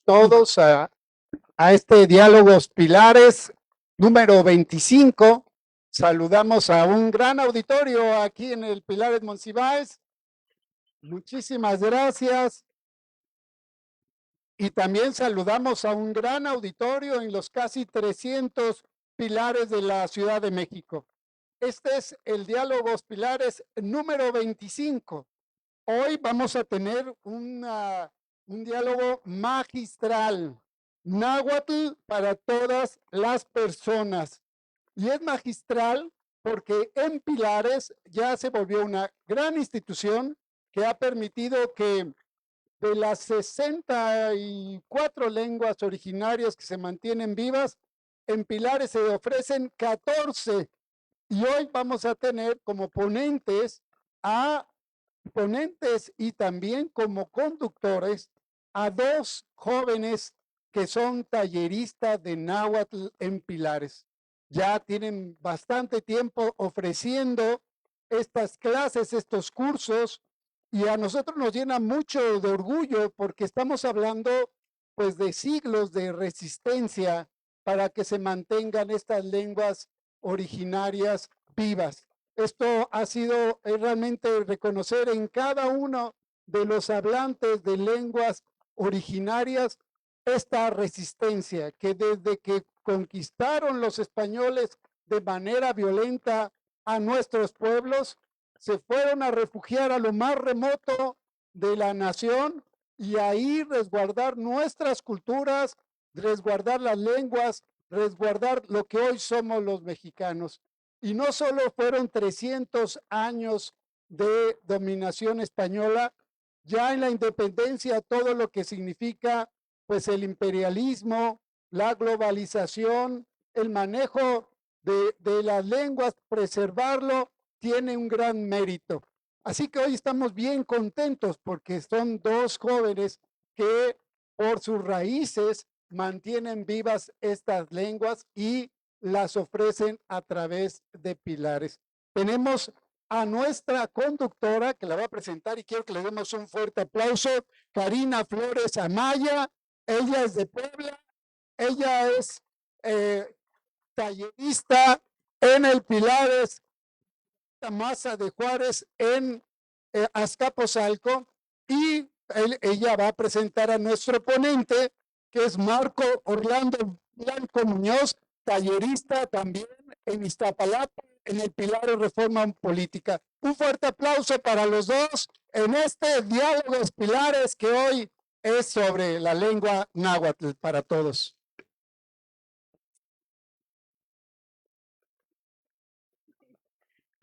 Todos a este Diálogos Pilares número 25. Saludamos a un gran auditorio aquí en el Pilares Monsiváis. Muchísimas gracias. Y también saludamos a un gran auditorio en los casi 300 pilares de la Ciudad de México. Este es el Diálogos Pilares número 25. Hoy vamos a tener un diálogo magistral, náhuatl para todas las personas. Y es magistral porque en Pilares ya se volvió una gran institución que ha permitido que de las 64 lenguas originarias que se mantienen vivas, en Pilares se ofrecen 14. Y hoy vamos a tener como ponentes y también como conductores a dos jóvenes que son talleristas de náhuatl en Pilares. Ya tienen bastante tiempo ofreciendo estas clases, estos cursos, y a nosotros nos llena mucho de orgullo porque estamos hablando pues de siglos de resistencia para que se mantengan estas lenguas originarias vivas. Esto ha sido realmente reconocer en cada uno de los hablantes de lenguas originarias esta resistencia que desde que conquistaron los españoles de manera violenta a nuestros pueblos, se fueron a refugiar a lo más remoto de la nación y ahí resguardar nuestras culturas, resguardar las lenguas, resguardar lo que hoy somos los mexicanos. Y no solo fueron 300 años de dominación española, ya en la independencia todo lo que significa pues el imperialismo, la globalización, el manejo de las lenguas, preservarlo, tiene un gran mérito. Así que hoy estamos bien contentos porque son dos jóvenes que por sus raíces mantienen vivas estas lenguas y las ofrecen a través de Pilares. Tenemos a nuestra conductora que la va a presentar y quiero que le demos un fuerte aplauso, Karina Flores Amaya. Ella es de Puebla, ella es tallerista en el Pilares Maza de Juárez en Azcapotzalco y ella va a presentar a nuestro ponente que es Marco Orlando Blanco Muñoz, tallerista también en Iztapalapa, en el Pilar de Reforma Política. Un fuerte aplauso para los dos en este Diálogos Pilares que hoy es sobre la lengua náhuatl para todos.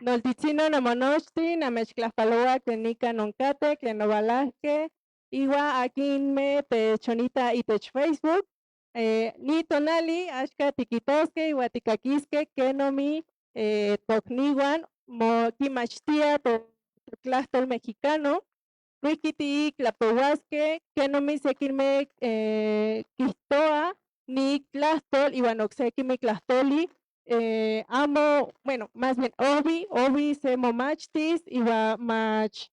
Noltitzino namonochti, namechtlajpaloa tlenika nonkate, tlenovalahke, iwa akinme techonita itech Facebook. Ni tonali, axka tikitoske, iwa tikakiske, kenomi tokniwan, mo kimachtia tlahtol mexicano, Wikiti tlapouaske, kenomi sekilme kihtoa, ni tlahtol, iwan oksekimi tlahtoli, amo, bueno, más bien obi se momachtis, iwa mach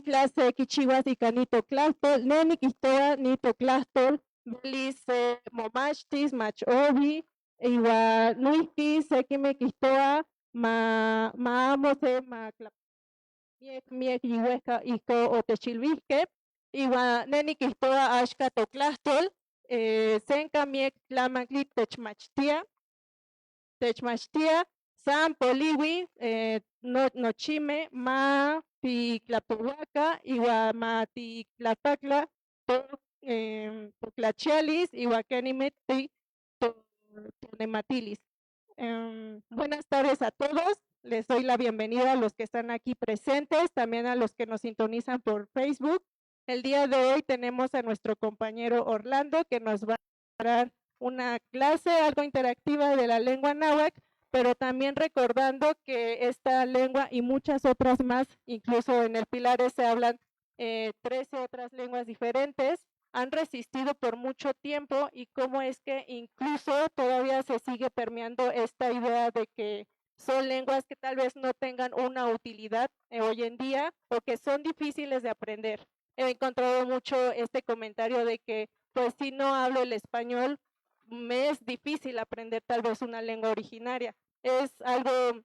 clase kichiwas ika nitoklashtol, neni kihtoa nitoklashtol, velis se momachtis, mach obi, iwa noihki sekimi kihtoa ma amo se miek yiuehka ijko otechilvihkeh, iwa neni kihtoa axka toklashtol, senka miek tlamantli techmachtia, san poliwi, nochimeh ma titlapouaka iwa ma titlapakla totlachialis iwa kenimeh tonematilis. Buenas tardes a todos. Les doy la bienvenida a los que están aquí presentes, también a los que nos sintonizan por Facebook. El día de hoy tenemos a nuestro compañero Orlando que nos va a dar una clase algo interactiva de la lengua náhuatl, pero también recordando que esta lengua y muchas otras más, incluso en el Pilares se hablan 13 otras lenguas diferentes, han resistido por mucho tiempo y cómo es que incluso todavía se sigue permeando esta idea de que son lenguas que tal vez no tengan una utilidad hoy en día o que son difíciles de aprender. he encontrado mucho este comentario de que, pues, si no hablo el español, me es difícil aprender tal vez una lengua originaria. Es algo,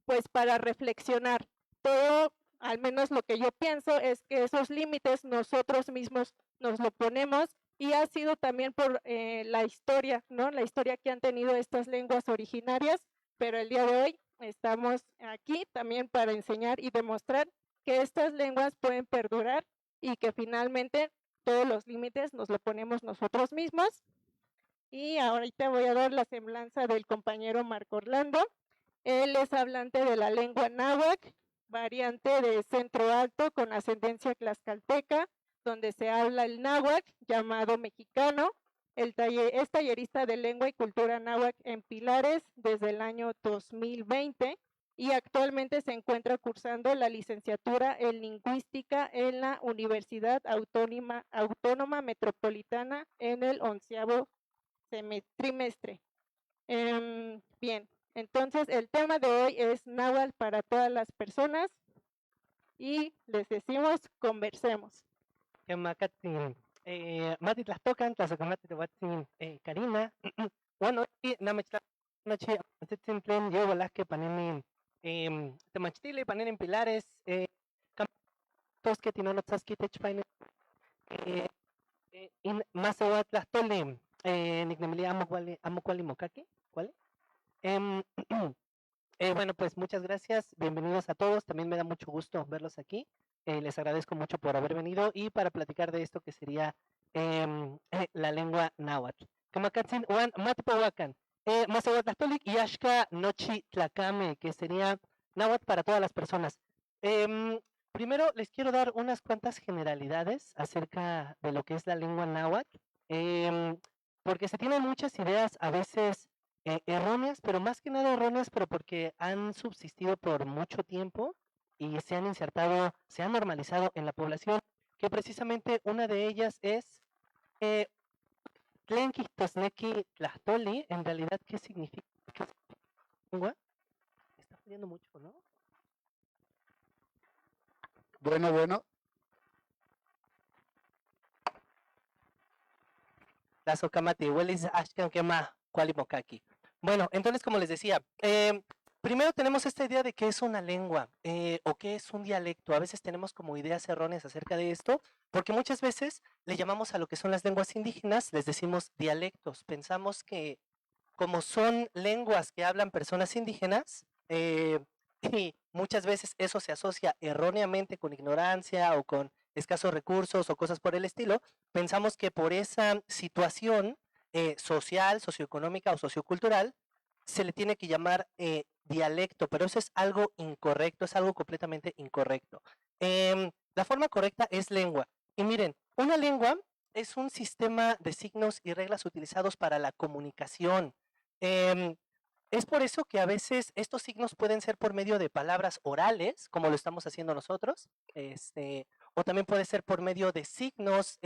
pues, para reflexionar. Todo, al menos lo que yo pienso, es que esos límites nosotros mismos nos lo ponemos y ha sido también por la historia, ¿no? La historia que han tenido estas lenguas originarias, pero el día de hoy estamos aquí también para enseñar y demostrar que estas lenguas pueden perdurar y que finalmente todos los límites nos lo ponemos nosotros mismos. Y ahorita voy a dar la semblanza del compañero Marco Orlando. Él es hablante de la lengua náhuatl, variante de centro alto con ascendencia tlaxcalteca, donde se habla el náhuatl, llamado mexicano. Es tallerista de lengua y cultura náhuatl en Pilares desde el año 2020 y actualmente se encuentra cursando la licenciatura en lingüística en la Universidad Autónoma Metropolitana en el 11º trimestre. Bien, entonces el tema de hoy es náhuatl para todas las personas y les decimos conversemos. Kemakatin, mati tlaxtocan, tlaxocamati tehuatzin, Karina, bueno, y namechla, noche, amatitzin tlen yo que panenin, temachtili, panenin pilares, tos que tinonotzasqui techpaine, in masewa tlaxtoli, nicnemili amo cuali mocaqui, ¿cuál? Bueno, pues muchas gracias, bienvenidos a todos, también me da mucho gusto verlos aquí, les agradezco mucho por haber venido y para platicar de esto que sería la lengua náhuatl. Kamakatzin Juan Matipahuacan, Mazahuatlastolik Yashka Nochi Tlacame, que sería náhuatl para todas las personas. Primero les quiero dar unas cuantas generalidades acerca de lo que es la lengua náhuatl, porque se tienen muchas ideas a veces erróneas, pero más que nada erróneas, pero porque han subsistido por mucho tiempo y se han insertado, se han normalizado en la población, que precisamente una de ellas es Tlenki Tosneki Tlahtoli, en realidad, ¿qué significa? Lengua? Está fallando mucho, ¿no? Bueno, Tlazocamati, Huelis Ashkan Kema, Cualimocaki. Bueno, entonces, como les decía, primero tenemos esta idea de qué es una lengua o qué es un dialecto. A veces tenemos como ideas erróneas acerca de esto, porque muchas veces le llamamos a lo que son las lenguas indígenas, les decimos dialectos. Pensamos que como son lenguas que hablan personas indígenas, y muchas veces eso se asocia erróneamente con ignorancia o con escasos recursos o cosas por el estilo, pensamos que por esa situación social, socioeconómica o sociocultural, se le tiene que llamar dialecto, pero eso es algo incorrecto, es algo completamente incorrecto. La forma correcta es lengua. Y miren, una lengua es un sistema de signos y reglas utilizados para la comunicación. Es por eso que a veces estos signos pueden ser por medio de palabras orales, como lo estamos haciendo nosotros, o también puede ser por medio de signos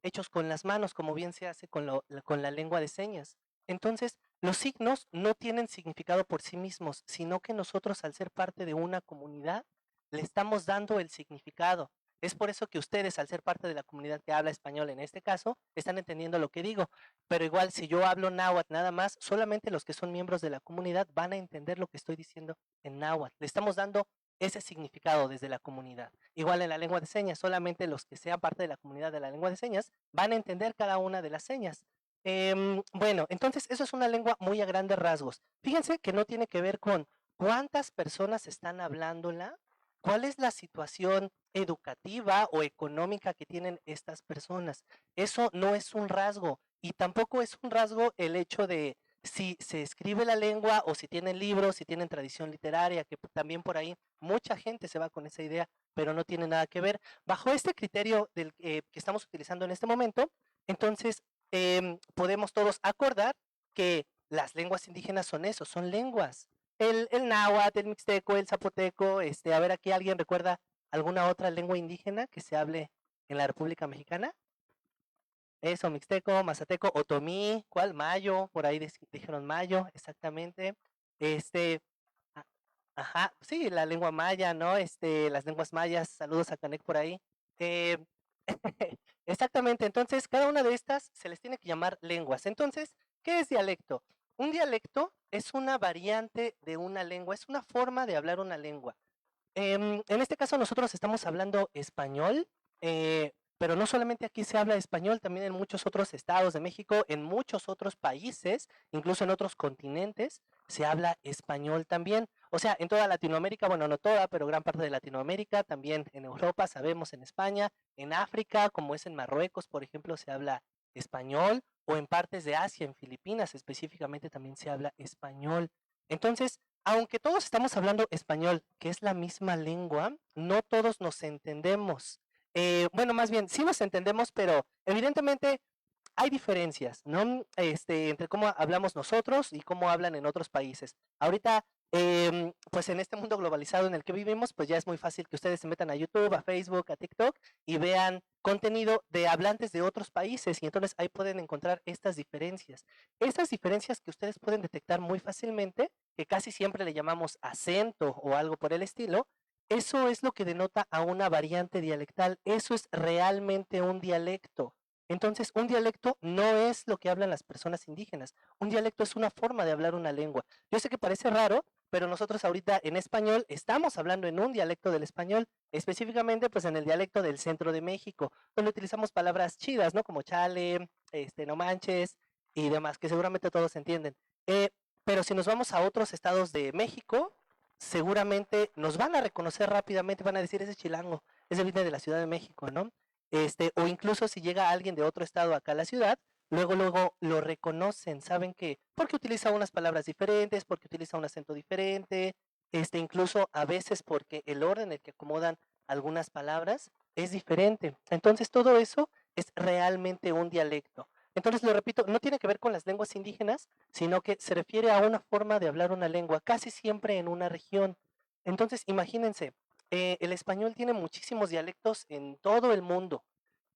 hechos con las manos, como bien se hace con la lengua de señas. Entonces, los signos no tienen significado por sí mismos, sino que nosotros, al ser parte de una comunidad, le estamos dando el significado. Es por eso que ustedes, al ser parte de la comunidad que habla español en este caso, están entendiendo lo que digo. Pero igual, si yo hablo náhuatl nada más, solamente los que son miembros de la comunidad van a entender lo que estoy diciendo en náhuatl. Le estamos dando ese significado desde la comunidad. Igual en la lengua de señas, solamente los que sean parte de la comunidad de la lengua de señas van a entender cada una de las señas. Bueno, entonces eso es una lengua muy a grandes rasgos. Fíjense que no tiene que ver con cuántas personas están hablándola, cuál es la situación educativa o económica que tienen estas personas. Eso no es un rasgo y tampoco es un rasgo el hecho de si se escribe la lengua o si tienen libros, si tienen tradición literaria, que también por ahí mucha gente se va con esa idea, pero no tiene nada que ver. Bajo este criterio que estamos utilizando en este momento, entonces podemos todos acordar que las lenguas indígenas son eso, son lenguas. El náhuatl, el mixteco, el zapoteco, a ver, aquí alguien recuerda alguna otra lengua indígena que se hable en la República Mexicana. Eso, mixteco, mazateco, otomí, ¿cuál? Mayo, por ahí dijeron mayo, exactamente. Ah, Ajá, sí, la lengua maya, ¿no? Las lenguas mayas, saludos a Canek por ahí. Eh, exactamente, entonces cada una de estas se les tiene que llamar lenguas. Entonces, ¿qué es dialecto? Un dialecto es una variante de una lengua, es una forma de hablar una lengua. En este caso nosotros estamos hablando español, pero no solamente aquí se habla español, también en muchos otros estados de México, en muchos otros países, incluso en otros continentes, se habla español también. O sea, en toda Latinoamérica, bueno, no toda, pero gran parte de Latinoamérica, también en Europa, sabemos, en España, en África, como es en Marruecos, por ejemplo, se habla español, o en partes de Asia, en Filipinas específicamente, también se habla español. Entonces, aunque todos estamos hablando español, que es la misma lengua, no todos nos entendemos. Bueno, más bien, sí nos entendemos, pero evidentemente hay diferencias, ¿no? Entre cómo hablamos nosotros y cómo hablan en otros países. Ahorita, pues en este mundo globalizado en el que vivimos, pues ya es muy fácil que ustedes se metan a YouTube, a Facebook, a TikTok y vean contenido de hablantes de otros países y entonces ahí pueden encontrar estas diferencias. Estas diferencias que ustedes pueden detectar muy fácilmente, que casi siempre le llamamos acento o algo por el estilo, eso es lo que denota a una variante dialectal, eso es realmente un dialecto. Entonces, un dialecto no es lo que hablan las personas indígenas. Un dialecto es una forma de hablar una lengua. Yo sé que parece raro, pero nosotros ahorita en español estamos hablando en un dialecto del español, específicamente pues en el dialecto del centro de México, donde utilizamos palabras chidas, ¿no? Como chale, no manches y demás, que seguramente todos entienden. Eh, pero si nos vamos a otros estados de México, seguramente nos van a reconocer rápidamente, van a decir, ese chilango, ese viene de la Ciudad de México, ¿no? O incluso si llega alguien de otro estado acá a la ciudad, luego lo reconocen, saben que, porque utiliza unas palabras diferentes, porque utiliza un acento diferente, incluso a veces porque el orden en el que acomodan algunas palabras es diferente. Entonces todo eso es realmente un dialecto. Entonces lo repito, no tiene que ver con las lenguas indígenas, sino que se refiere a una forma de hablar una lengua, casi siempre en una región. Entonces imagínense, el español tiene muchísimos dialectos en todo el mundo.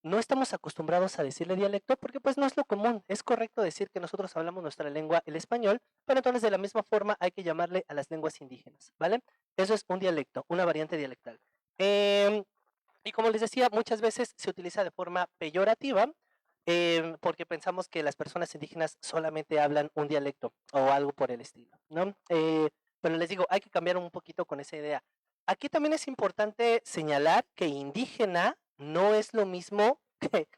No estamos acostumbrados a decirle dialecto porque pues no es lo común. Es correcto decir que nosotros hablamos nuestra lengua, el español, pero entonces de la misma forma hay que llamarle a las lenguas indígenas, ¿vale? Eso es un dialecto, una variante dialectal. Y como les decía, muchas veces se utiliza de forma peyorativa porque pensamos que las personas indígenas solamente hablan un dialecto o algo por el estilo, ¿no? Pero les digo, hay que cambiar un poquito con esa idea. Aquí también es importante señalar que indígena no es lo mismo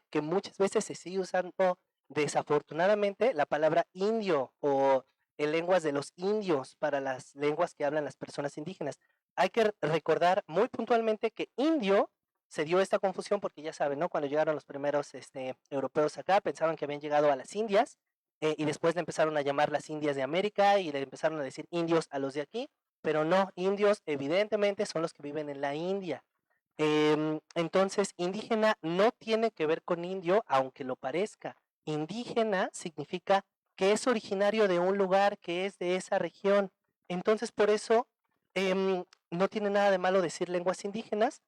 que muchas veces se sigue usando desafortunadamente la palabra indio o en lenguas de los indios para las lenguas que hablan las personas indígenas. Hay que recordar muy puntualmente que indio se dio esta confusión porque ya saben, ¿no? Cuando llegaron los primeros europeos acá, pensaban que habían llegado a las Indias y después le empezaron a llamar las Indias de América y le empezaron a decir indios a los de aquí, pero no, indios evidentemente son los que viven en la India. Entonces, indígena no tiene que ver con indio, aunque lo parezca. Indígena significa que es originario de un lugar, que es de esa región. Entonces, por eso no tiene nada de malo decir lenguas indígenas.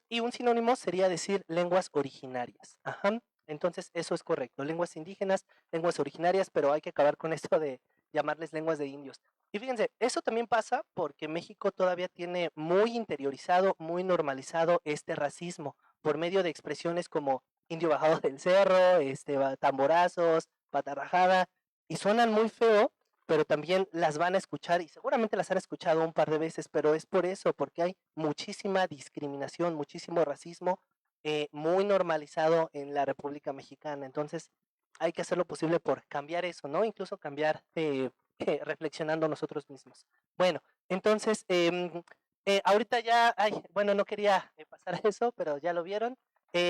Y un sinónimo sería decir lenguas originarias. Ajá. Entonces, eso es correcto. Lenguas indígenas, lenguas originarias, pero hay que acabar con esto de llamarles lenguas de indios. Y fíjense, eso también pasa porque México todavía tiene muy interiorizado, muy normalizado este racismo por medio de expresiones como indio bajado del cerro, tamborazos, patarrajada, y suenan muy feo, pero también las van a escuchar y seguramente las han escuchado un par de veces, pero es por eso, porque hay muchísima discriminación, muchísimo racismo muy normalizado en la República Mexicana. Entonces, hay que hacer lo posible por cambiar eso, ¿no? Incluso cambiar reflexionando nosotros mismos. Bueno, entonces, ahorita ya, ay, bueno, no quería pasar a eso, pero ya lo vieron.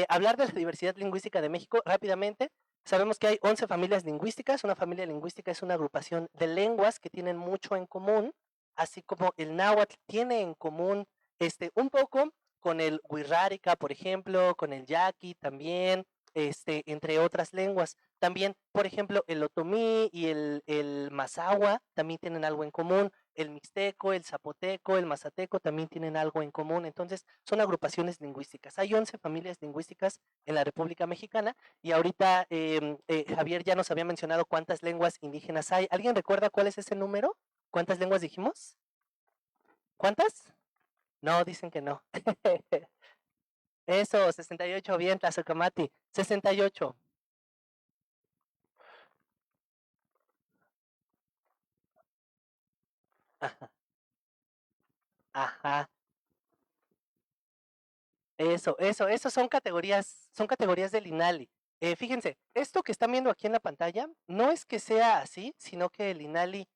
Hablar de la diversidad lingüística de México rápidamente. Sabemos que hay 11 familias lingüísticas. Una familia lingüística es una agrupación de lenguas que tienen mucho en común, así como el náhuatl tiene en común un poco con el wixárika, por ejemplo, con el yaqui también, entre otras lenguas. También, por ejemplo, el otomí y el mazahua también tienen algo en común. El mixteco, el zapoteco, el mazateco también tienen algo en común. Entonces, son agrupaciones lingüísticas. Hay 11 familias lingüísticas en la República Mexicana y ahorita Javier ya nos había mencionado cuántas lenguas indígenas hay. ¿Alguien recuerda cuál es ese número? ¿Cuántas lenguas dijimos? ¿Cuántas? No, dicen que no. Eso, 68, bien, Tlazocamati. 68. Ajá. Ajá. Eso son categorías del INALI. Fíjense, esto que están viendo aquí en la pantalla no es que sea así, sino que el INALI,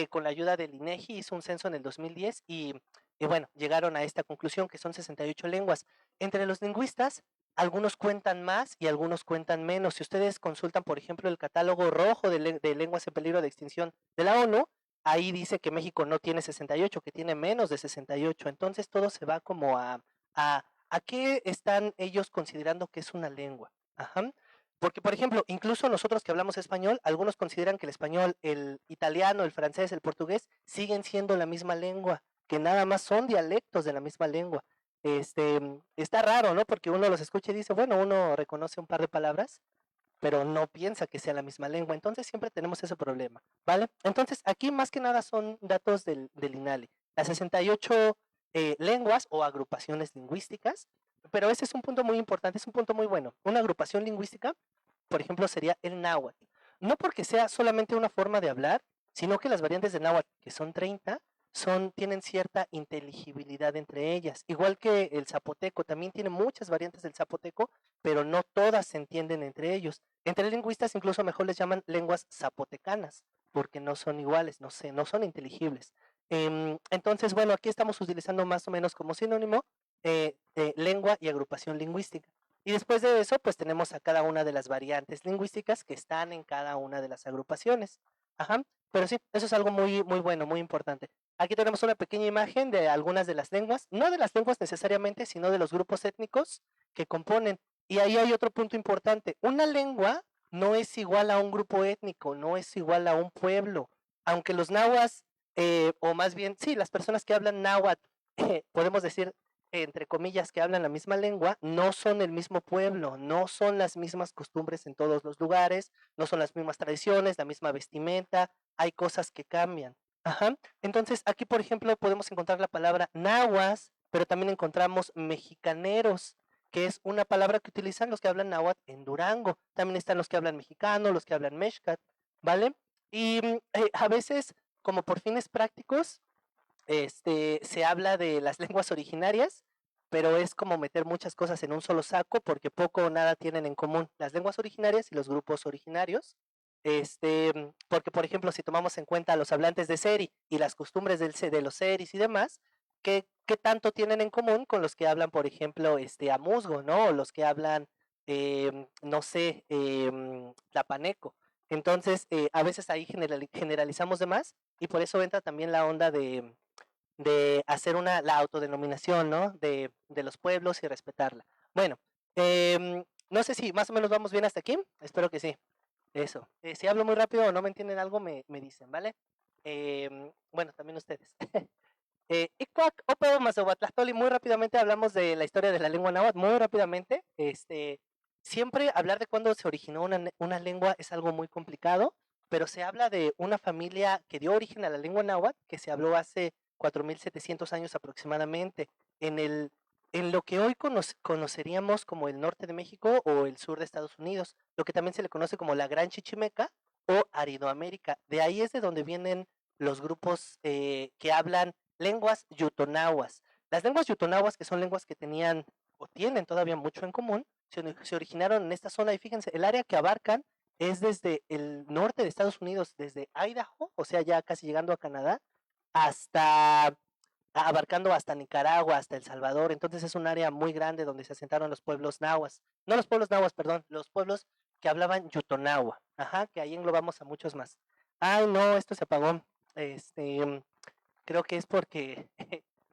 con la ayuda del INEGI, hizo un censo en el 2010 y bueno, llegaron a esta conclusión que son 68 lenguas. Entre los lingüistas, algunos cuentan más y algunos cuentan menos. Si ustedes consultan, por ejemplo, el catálogo rojo de lenguas en peligro de extinción de la ONU, ahí dice que México no tiene 68, que tiene menos de 68. Entonces todo se va como ¿a qué están ellos considerando que es una lengua? Ajá. Porque, por ejemplo, incluso nosotros que hablamos español, algunos consideran que el español, el italiano, el francés, el portugués, siguen siendo la misma lengua, que nada más son dialectos de la misma lengua. Está raro, ¿no? Porque uno los escucha y dice, bueno, uno reconoce un par de palabras, pero no piensa que sea la misma lengua. Entonces siempre tenemos ese problema, ¿vale? Entonces aquí más que nada son datos del INALI. Las 68 lenguas o agrupaciones lingüísticas, pero ese es un punto muy importante, es un punto muy bueno. Una agrupación lingüística, por ejemplo, sería el náhuatl. No porque sea solamente una forma de hablar, sino que las variantes de náhuatl, que son 30, tienen cierta inteligibilidad entre ellas. Igual que el zapoteco, también tiene muchas variantes del zapoteco, pero no todas se entienden entre ellos. Entre lingüistas incluso mejor les llaman lenguas zapotecanas, porque no son iguales, no son inteligibles. Entonces, bueno, aquí estamos utilizando más o menos como sinónimo lengua y agrupación lingüística. Y después de eso, pues tenemos a cada una de las variantes lingüísticas que están en cada una de las agrupaciones. Ajá, pero sí, eso es algo muy, muy bueno, muy importante. Aquí tenemos una pequeña imagen de algunas de las lenguas, no de las lenguas necesariamente, sino de los grupos étnicos que componen. Y ahí hay otro punto importante. Una lengua no es igual a un grupo étnico, no es igual a un pueblo. Aunque los nahuas, o más bien, sí, las personas que hablan náhuatl, podemos decir, entre comillas, que hablan la misma lengua, no son el mismo pueblo, no son las mismas costumbres en todos los lugares, no son las mismas tradiciones, la misma vestimenta, hay cosas que cambian. Ajá. Entonces, aquí, por ejemplo, podemos encontrar la palabra nahuas, pero también encontramos mexicaneros, que es una palabra que utilizan los que hablan náhuatl en Durango. También están los que hablan mexicano, los que hablan mexcat, ¿vale? Y a veces, como por fines prácticos, se habla de las lenguas originarias, pero es como meter muchas cosas en un solo saco porque poco o nada tienen en común las lenguas originarias y los grupos originarios. Porque, por ejemplo, si tomamos en cuenta a los hablantes de Seri y las costumbres de los Seris y demás, ¿qué tanto tienen en común con los que hablan, por ejemplo, Amuzgo, ¿no? O los que hablan, no sé, Tlapaneco. Entonces, a veces ahí generalizamos de más y por eso entra también la onda de hacer la autodenominación, ¿no? De los pueblos y respetarla. Bueno, no sé si más o menos vamos bien hasta aquí. Espero que sí. Eso. Si hablo muy rápido o no me entienden algo, me dicen, ¿vale? Bueno, también ustedes. Icuac, Ope, Mazahuatlastoli, muy rápidamente hablamos de la historia de la lengua náhuatl, muy rápidamente. Siempre hablar de cuándo se originó una lengua es algo muy complicado, pero se habla de una familia que dio origen a la lengua náhuatl, que se habló hace 4700 años aproximadamente, en lo que hoy conoceríamos como el norte de México o el sur de Estados Unidos, lo que también se le conoce como la Gran Chichimeca o Aridoamérica. De ahí es de donde vienen los grupos que hablan lenguas yutonahuas. Las lenguas yutonahuas, que son lenguas que tenían o tienen todavía mucho en común, se originaron en esta zona y fíjense, el área que abarcan es desde el norte de Estados Unidos, desde Idaho, o sea, ya casi llegando a Canadá, hasta abarcando hasta Nicaragua, hasta El Salvador. Entonces es un área muy grande donde se asentaron los pueblos nahuas. No los pueblos nahuas, perdón, los pueblos que hablaban yutonahua. Ajá, que ahí englobamos a muchos más. Ay, no, esto se apagó. Creo que es porque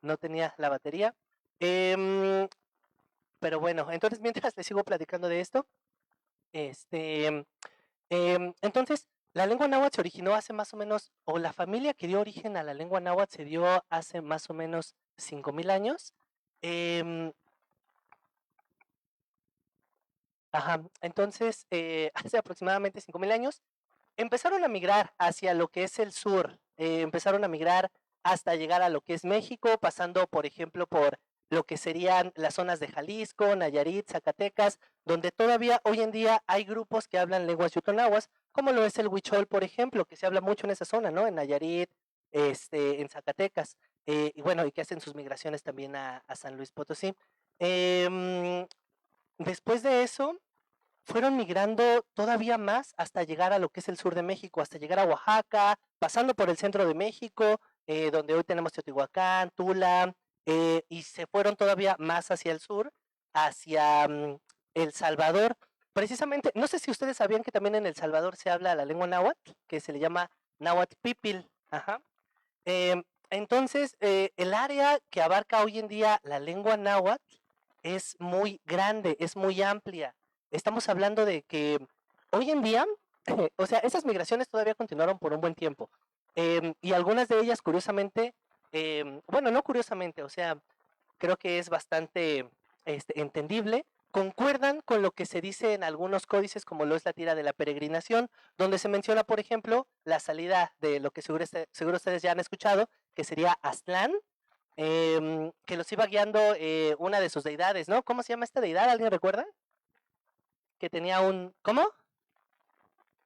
no tenía la batería. Pero bueno, entonces mientras les sigo platicando de esto, entonces la lengua náhuatl se originó hace más o menos, o la familia que dio origen a la lengua náhuatl se dio hace más o menos 5000 años. Ajá, entonces hace aproximadamente 5000 años empezaron a migrar hacia lo que es el sur, empezaron a migrar hasta llegar a lo que es México, pasando, por ejemplo, por lo que serían las zonas de Jalisco, Nayarit, Zacatecas, donde todavía hoy en día hay grupos que hablan lenguas yutonahuas, como lo es el huichol, por ejemplo, que se habla mucho en esa zona, ¿no? En Nayarit, en Zacatecas, y bueno, y que hacen sus migraciones también a San Luis Potosí. Después de eso, fueron migrando todavía más hasta llegar a lo que es el sur de México, hasta llegar a Oaxaca, pasando por el centro de México, donde hoy tenemos Teotihuacán, Tula, y se fueron todavía más hacia el sur, hacia El Salvador. Precisamente, no sé si ustedes sabían que también en El Salvador se habla la lengua náhuatl, que se le llama náhuatl pipil. Ajá. Entonces, el área que abarca hoy en día la lengua náhuatl es muy grande, es muy amplia. Estamos hablando de que hoy en día, o sea, esas migraciones todavía continuaron por un buen tiempo. Y algunas de ellas, curiosamente, bueno, no curiosamente, o sea, creo que es bastante entendible, concuerdan con lo que se dice en algunos códices, como lo es la tira de la peregrinación, donde se menciona, por ejemplo, la salida de lo que seguro ustedes ya han escuchado, que sería Aztlán, que los iba guiando una de sus deidades, ¿no? ¿Cómo se llama esta deidad? ¿Alguien recuerda? Que tenía un... ¿Cómo?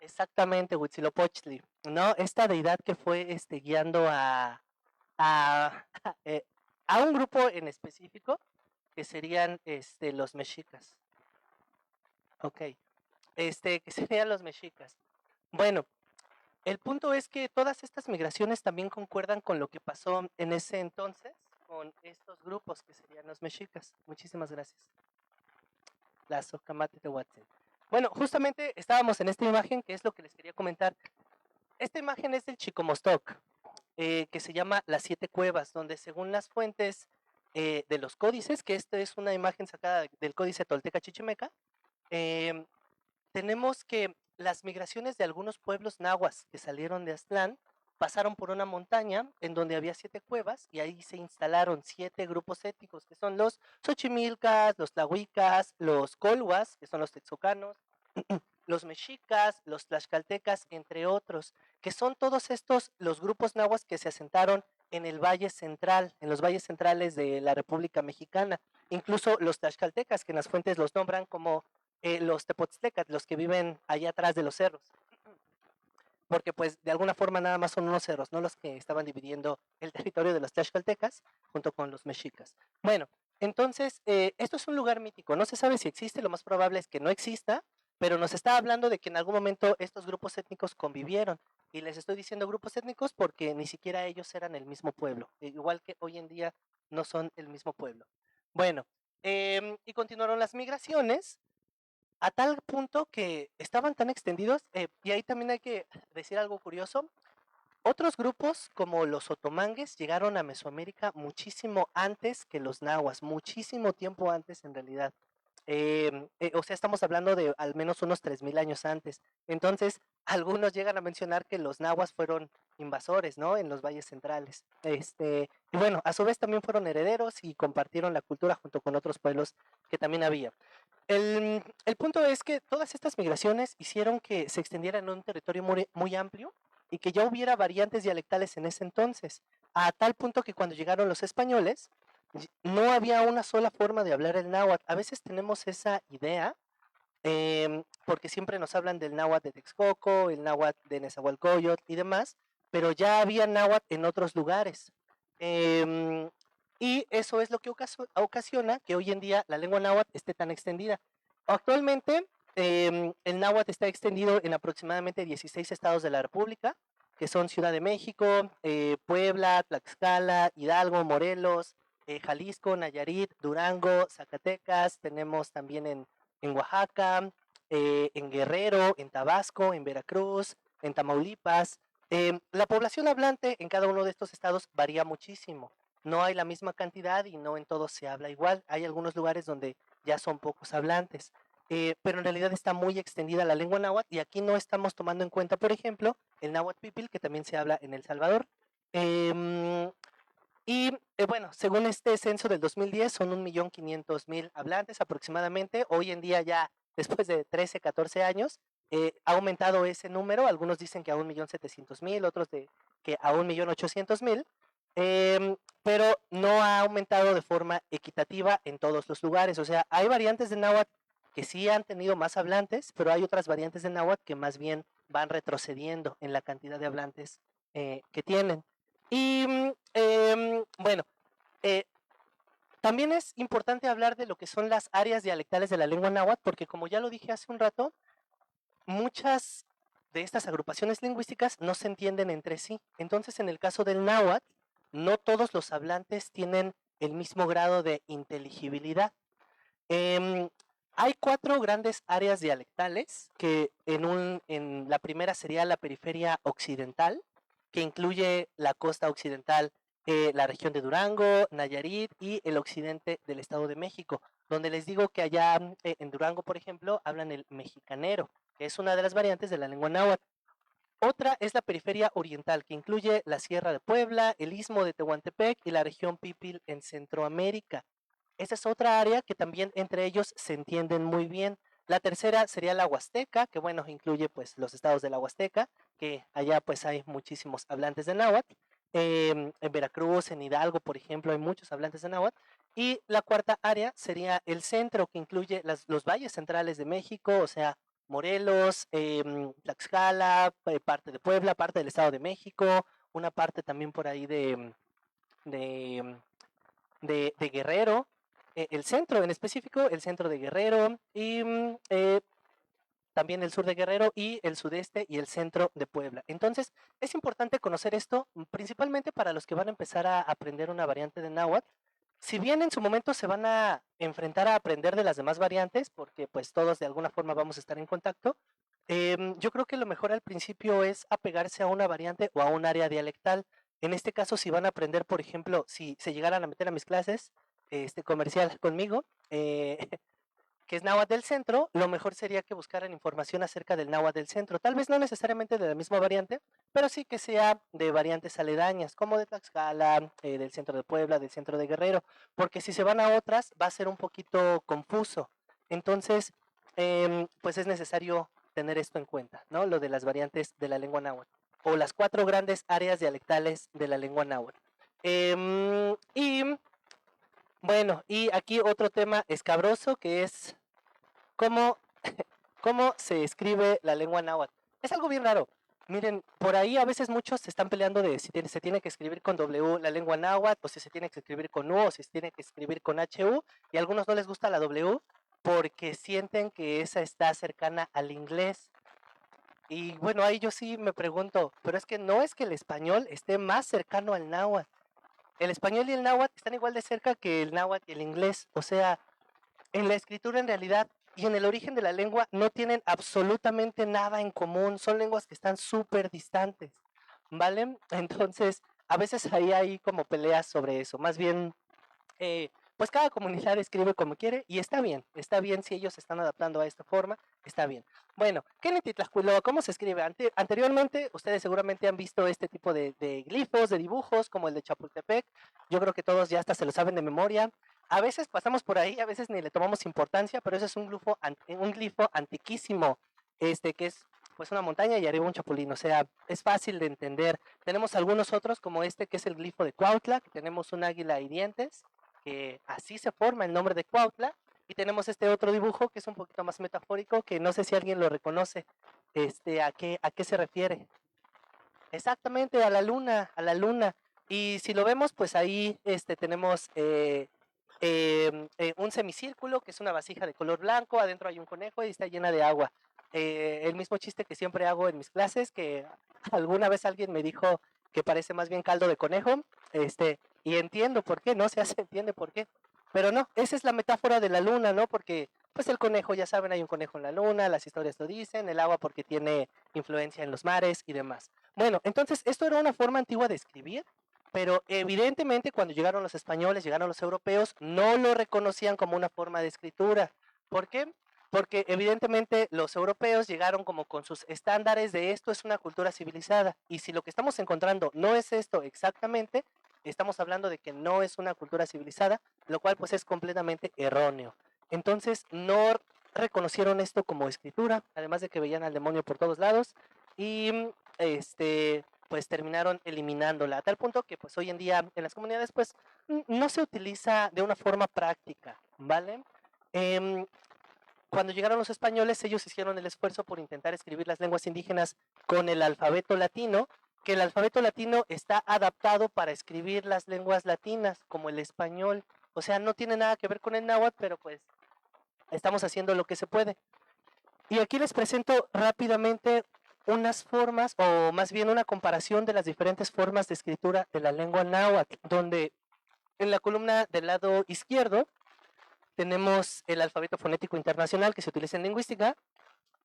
Exactamente, Huitzilopochtli, ¿no? Esta deidad que fue guiando a, eh, a un grupo en específico, que serían los mexicas. Ok, que serían los mexicas. Bueno, el punto es que todas estas migraciones también concuerdan con lo que pasó en ese entonces con estos grupos que serían los mexicas. Muchísimas gracias. La Socamate de Watson. Bueno, justamente estábamos en esta imagen, que es lo que les quería comentar. Esta imagen es del Chicomostoc, que se llama Las Siete Cuevas, donde según las fuentes de los códices, que esta es una imagen sacada del códice Tolteca Chichimeca, tenemos que las migraciones de algunos pueblos nahuas que salieron de Aztlán pasaron por una montaña en donde había 7 cuevas y ahí se instalaron 7 grupos étnicos, que son los Xochimilcas, los Tlahuicas, los Colhuas, que son los texocanos, los mexicas, los tlaxcaltecas, entre otros, que son todos estos los grupos nahuas que se asentaron en el Valle Central, en los valles centrales de la República Mexicana. Incluso los tlaxcaltecas, que en las fuentes los nombran como los tepotztecas, los que viven allá atrás de los cerros. Porque pues de alguna forma nada más son unos cerros, no los que estaban dividiendo el territorio de los tlaxcaltecas junto con los mexicas. Bueno, entonces esto es un lugar mítico, no se sabe si existe, lo más probable es que no exista, pero nos está hablando de que en algún momento estos grupos étnicos convivieron. Y les estoy diciendo grupos étnicos porque ni siquiera ellos eran el mismo pueblo, igual que hoy en día no son el mismo pueblo. Bueno, y continuaron las migraciones a tal punto que estaban tan extendidos, y ahí también hay que decir algo curioso, otros grupos como los otomangues llegaron a Mesoamérica muchísimo antes que los nahuas, muchísimo tiempo antes en realidad. O sea, estamos hablando de al menos unos 3000 años antes. Entonces, algunos llegan a mencionar que los nahuas fueron invasores, ¿no? En los valles centrales. Y bueno, a su vez también fueron herederos y compartieron la cultura junto con otros pueblos que también había. El punto es que todas estas migraciones hicieron que se extendiera en un territorio muy, muy amplio y que ya hubiera variantes dialectales en ese entonces, a tal punto que cuando llegaron los españoles, no había una sola forma de hablar el náhuatl. A veces tenemos esa idea, porque siempre nos hablan del náhuatl de Texcoco, el náhuatl de Nezahualcóyotl y demás, pero ya había náhuatl en otros lugares. Y eso es lo que ocasiona que hoy en día la lengua náhuatl esté tan extendida. Actualmente, el náhuatl está extendido en aproximadamente 16 estados de la República, que son Ciudad de México, Puebla, Tlaxcala, Hidalgo, Morelos, Jalisco, Nayarit, Durango, Zacatecas, tenemos también en Oaxaca, en Guerrero, en Tabasco, en Veracruz, en Tamaulipas. La población hablante en cada uno de estos estados varía muchísimo. No hay la misma cantidad y no en todos se habla igual. Hay algunos lugares donde ya son pocos hablantes. Pero en realidad está muy extendida la lengua náhuatl y aquí no estamos tomando en cuenta, por ejemplo, el náhuatl pipil, que también se habla en El Salvador. Bueno, según este censo del 2010, son 1.500.000 hablantes aproximadamente. Hoy en día ya, después de 13, 14 años, ha aumentado ese número. Algunos dicen que a 1.700.000, otros de que a 1.800.000. pero no ha aumentado de forma equitativa en todos los lugares. O sea, hay variantes de náhuatl que sí han tenido más hablantes, pero hay otras variantes de náhuatl que más bien van retrocediendo en la cantidad de hablantes que tienen. Y bueno, eh, también es importante hablar de lo que son las áreas dialectales de la lengua náhuatl, porque como ya lo dije hace un rato, muchas de estas agrupaciones lingüísticas no se entienden entre sí. Entonces, en el caso del náhuatl, no todos los hablantes tienen el mismo grado de inteligibilidad. Em, hay 4 grandes áreas dialectales, que en la primera sería la periferia occidental, que incluye la costa occidental, la región de Durango, Nayarit y el occidente del Estado de México, donde les digo que allá en Durango, por ejemplo, hablan el mexicanero, que es una de las variantes de la lengua náhuatl. Otra es la periferia oriental, que incluye la Sierra de Puebla, el Istmo de Tehuantepec y la región Pipil en Centroamérica. Esa es otra área que también entre ellos se entienden muy bien. La tercera sería la Huasteca, que bueno, incluye pues los estados de la Huasteca, que allá pues hay muchísimos hablantes de náhuatl. En Veracruz, en Hidalgo, por ejemplo, hay muchos hablantes de náhuatl. Y la cuarta área sería el centro, que incluye los valles centrales de México, o sea, Morelos, Tlaxcala, parte de Puebla, parte del Estado de México, una parte también por ahí de, de Guerrero, el centro en específico, el centro de Guerrero y también el sur de Guerrero y el sudeste y el centro de Puebla. Entonces, es importante conocer esto, principalmente para los que van a empezar a aprender una variante de náhuatl. Si bien en su momento se van a enfrentar a aprender de las demás variantes, porque pues todos de alguna forma vamos a estar en contacto, yo creo que lo mejor al principio es apegarse a una variante o a un área dialectal. En este caso, si van a aprender, por ejemplo, si se llegaran a meter a mis clases comercial conmigo, que es náhuatl del centro, lo mejor sería que buscaran información acerca del náhuatl del centro. Tal vez no necesariamente de la misma variante, pero sí que sea de variantes aledañas, como de Tlaxcala, del centro de Puebla, del centro de Guerrero, porque si se van a otras va a ser un poquito confuso. Entonces, pues es necesario tener esto en cuenta, ¿no? Lo de las variantes de la lengua náhuatl, o las 4 grandes áreas dialectales de la lengua náhuatl. Y bueno, y aquí otro tema escabroso que es cómo, cómo se escribe la lengua náhuatl. Es algo bien raro. Miren, por ahí a veces muchos se están peleando de si se tiene que escribir con W la lengua náhuatl, o si se tiene que escribir con U, o si se tiene que escribir con HU, y a algunos no les gusta la W porque sienten que esa está cercana al inglés. Y bueno, ahí yo sí me pregunto, pero es que no es que el español esté más cercano al náhuatl. El español y el náhuatl están igual de cerca que el náhuatl y el inglés. O sea, en la escritura en realidad y en el origen de la lengua no tienen absolutamente nada en común. Son lenguas que están súper distantes, ¿vale? Entonces, a veces ahí hay como peleas sobre eso. Más bien, pues cada comunidad escribe como quiere y está bien si ellos se están adaptando a esta forma, está bien. Bueno, Kenetitlacuilo, ¿cómo se escribe? Anteriormente, ustedes seguramente han visto este tipo de glifos, de dibujos, como el de Chapultepec. Yo creo que todos ya hasta se lo saben de memoria. A veces pasamos por ahí, a veces ni le tomamos importancia, pero ese es un glifo antiquísimo, que es pues una montaña y arriba un chapulín, o sea, es fácil de entender. Tenemos algunos otros como este que es el glifo de Cuautla, que tenemos un águila y dientes, que así se forma el nombre de Cuautla, y tenemos este otro dibujo que es un poquito más metafórico, que no sé si alguien lo reconoce, a qué se refiere. Exactamente, a la luna, a la luna. Y si lo vemos, pues ahí tenemos un semicírculo, que es una vasija de color blanco, adentro hay un conejo y está llena de agua. El mismo chiste que siempre hago en mis clases, que alguna vez alguien me dijo que parece más bien caldo de conejo, y entiendo por qué, no se hace, entiende por qué. Pero no, esa es la metáfora de la luna, ¿no? Porque pues el conejo, ya saben, hay un conejo en la luna, las historias lo dicen, el agua porque tiene influencia en los mares y demás. Bueno, entonces esto era una forma antigua de escribir, pero evidentemente cuando llegaron los españoles, llegaron los europeos, no lo reconocían como una forma de escritura. ¿Por qué? Porque evidentemente los europeos llegaron como con sus estándares de esto es una cultura civilizada. Y si lo que estamos encontrando no es esto exactamente, estamos hablando de que no es una cultura civilizada, lo cual pues es completamente erróneo. Entonces no reconocieron esto como escritura, además de que veían al demonio por todos lados y pues terminaron eliminándola, a tal punto que pues hoy en día en las comunidades pues no se utiliza de una forma práctica, ¿vale? Cuando llegaron los españoles, ellos hicieron el esfuerzo por intentar escribir las lenguas indígenas con el alfabeto latino, que el alfabeto latino está adaptado para escribir las lenguas latinas, como el español. O sea, no tiene nada que ver con el náhuatl, pero pues estamos haciendo lo que se puede. Y aquí les presento rápidamente unas formas, o más bien una comparación de las diferentes formas de escritura de la lengua náhuatl, donde en la columna del lado izquierdo tenemos el alfabeto fonético internacional que se utiliza en lingüística.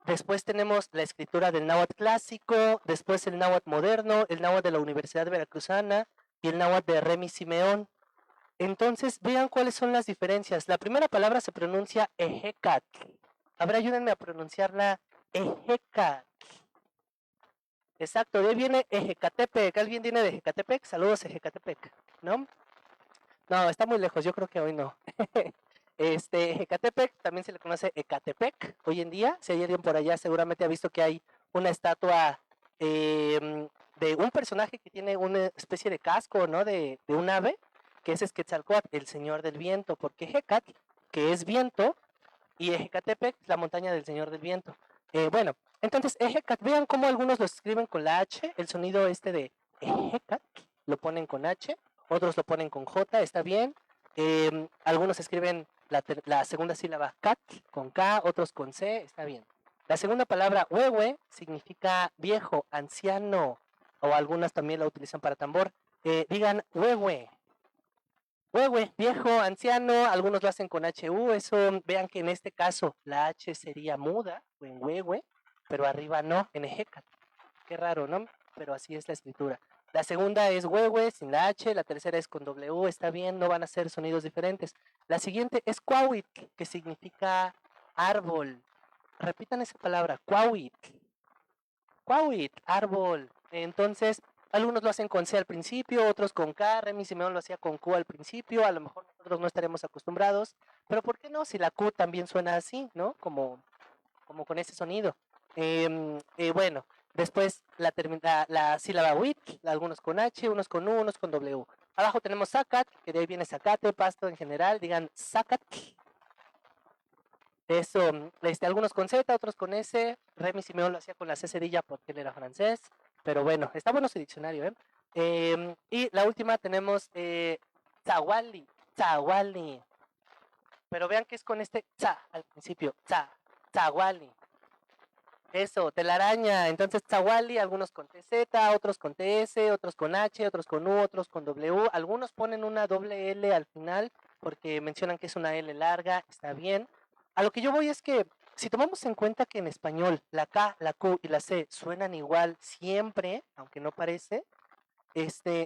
Después tenemos la escritura del náhuatl clásico, después el náhuatl moderno, el náhuatl de la Universidad Veracruzana y el náhuatl de Remy Simeón. Entonces, vean cuáles son las diferencias. La primera palabra se pronuncia ejecatl. A ver, ayúdenme a pronunciarla ejecatl. Exacto, de ahí viene Ejecatepec. ¿Alguien viene de Ejecatepec? Saludos, Ejecatepec, ¿no? No, está muy lejos, yo creo que hoy no. Ecatepec también se le conoce Ecatepec hoy en día. Si hay alguien por allá, seguramente ha visto que hay una estatua de un personaje que tiene una especie de casco, ¿no? De un ave, que ese es Quetzalcóatl, el señor del viento, porque Ejecatl, que es viento, y Ejecatepec, la montaña del señor del viento. Bueno, entonces Ejecatl, vean cómo algunos lo escriben con la H, el sonido de Ejecatl, lo ponen con H, otros lo ponen con J, está bien. Algunos escriben la segunda sílaba cat con K, otros con C, está bien. La segunda palabra huehue significa viejo, anciano, o algunas también la utilizan para tambor. Digan huehue, huehue, viejo, anciano, algunos lo hacen con HU, eso, vean que en este caso la H sería muda, o en huehue, pero arriba no, en ejecatl. Qué raro, ¿no? Pero así es la escritura. La segunda es huehue sin la H, la tercera es con W, está bien, no van a ser sonidos diferentes. La siguiente es cuauhitl, que significa árbol. Repitan esa palabra, cuauhitl. Cuauhitl, árbol. Entonces, algunos lo hacen con C al principio, otros con K, Remy Simeón lo hacía con Q al principio, a lo mejor nosotros no estaremos acostumbrados, pero ¿por qué no? Si la Q también suena así, ¿no? Como con ese sonido. Bueno, después la sílaba wit, algunos con H, unos con U, unos con W. Abajo tenemos zacat, que de ahí viene zacate, pasto en general, digan zacat. Eso, algunos con Z, otros con S. Remy Simeón lo hacía con la C cerilla porque él era francés, pero bueno, está bueno ese diccionario, ¿eh? Y la última tenemos Zawali, Zawali. Pero vean que es con este za al principio, Zawali. Eso, telaraña. Entonces, Zawali, algunos con TZ, otros con TS, otros con H, otros con U, otros con W. Algunos ponen una doble L al final porque mencionan que es una L larga, está bien. A lo que yo voy es que si tomamos en cuenta que en español la K, la Q y la C suenan igual siempre, aunque no parece,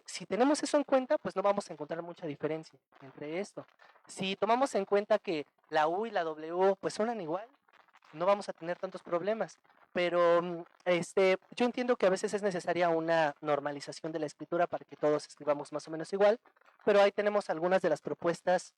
si tenemos eso en cuenta, pues no vamos a encontrar mucha diferencia entre esto. Si tomamos en cuenta que la U y la W pues suenan igual, no vamos a tener tantos problemas. Pero yo entiendo que a veces es necesaria una normalización de la escritura para que todos escribamos más o menos igual, pero ahí tenemos algunas de las propuestas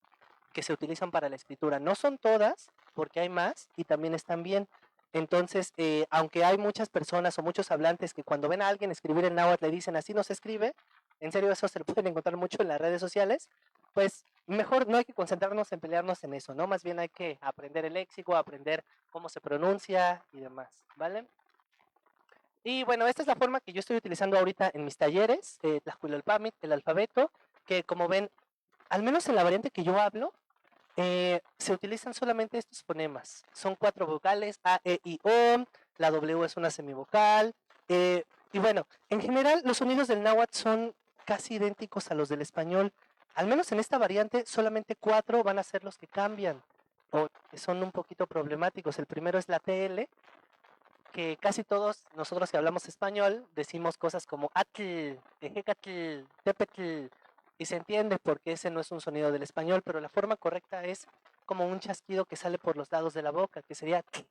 que se utilizan para la escritura. No son todas, porque hay más y también están bien. Entonces, aunque hay muchas personas o muchos hablantes que cuando ven a alguien escribir en náhuatl le dicen así no se escribe, en serio eso se lo pueden encontrar mucho en las redes sociales, pues mejor no hay que concentrarnos en pelearnos en eso, ¿no? Más bien hay que aprender el léxico, aprender cómo se pronuncia y demás, ¿vale? Y bueno, esta es la forma que yo estoy utilizando ahorita en mis talleres, Tlaxcuilolpamit, el alfabeto, que como ven, al menos en la variante que yo hablo, se utilizan solamente estos fonemas. Son 4 vocales, A, E, I, O, la W es una semivocal, y bueno, en general los sonidos del náhuatl son casi idénticos a los del español. Al menos en esta variante, solamente 4 van a ser los que cambian, o que son un poquito problemáticos. El primero es la TL, que casi todos nosotros que hablamos español decimos cosas como atl, ejecatl, tepetl, y se entiende porque ese no es un sonido del español, pero la forma correcta es como un chasquido que sale por los lados de la boca, que sería atl.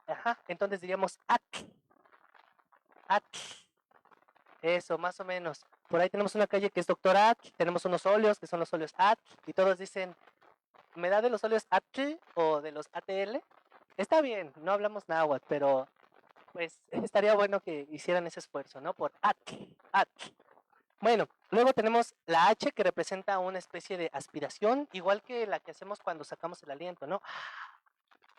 Ajá, entonces diríamos atl, atl. Eso, más o menos. Por ahí tenemos una calle que es Doctor Atl, tenemos unos óleos que son los óleos Atl, y todos dicen, ¿me da de los óleos Atl o de los ATL? Está bien, no hablamos náhuatl, pero pues estaría bueno que hicieran ese esfuerzo, ¿no? Por at. Bueno, luego tenemos la H que representa una especie de aspiración, igual que la que hacemos cuando sacamos el aliento, ¿no?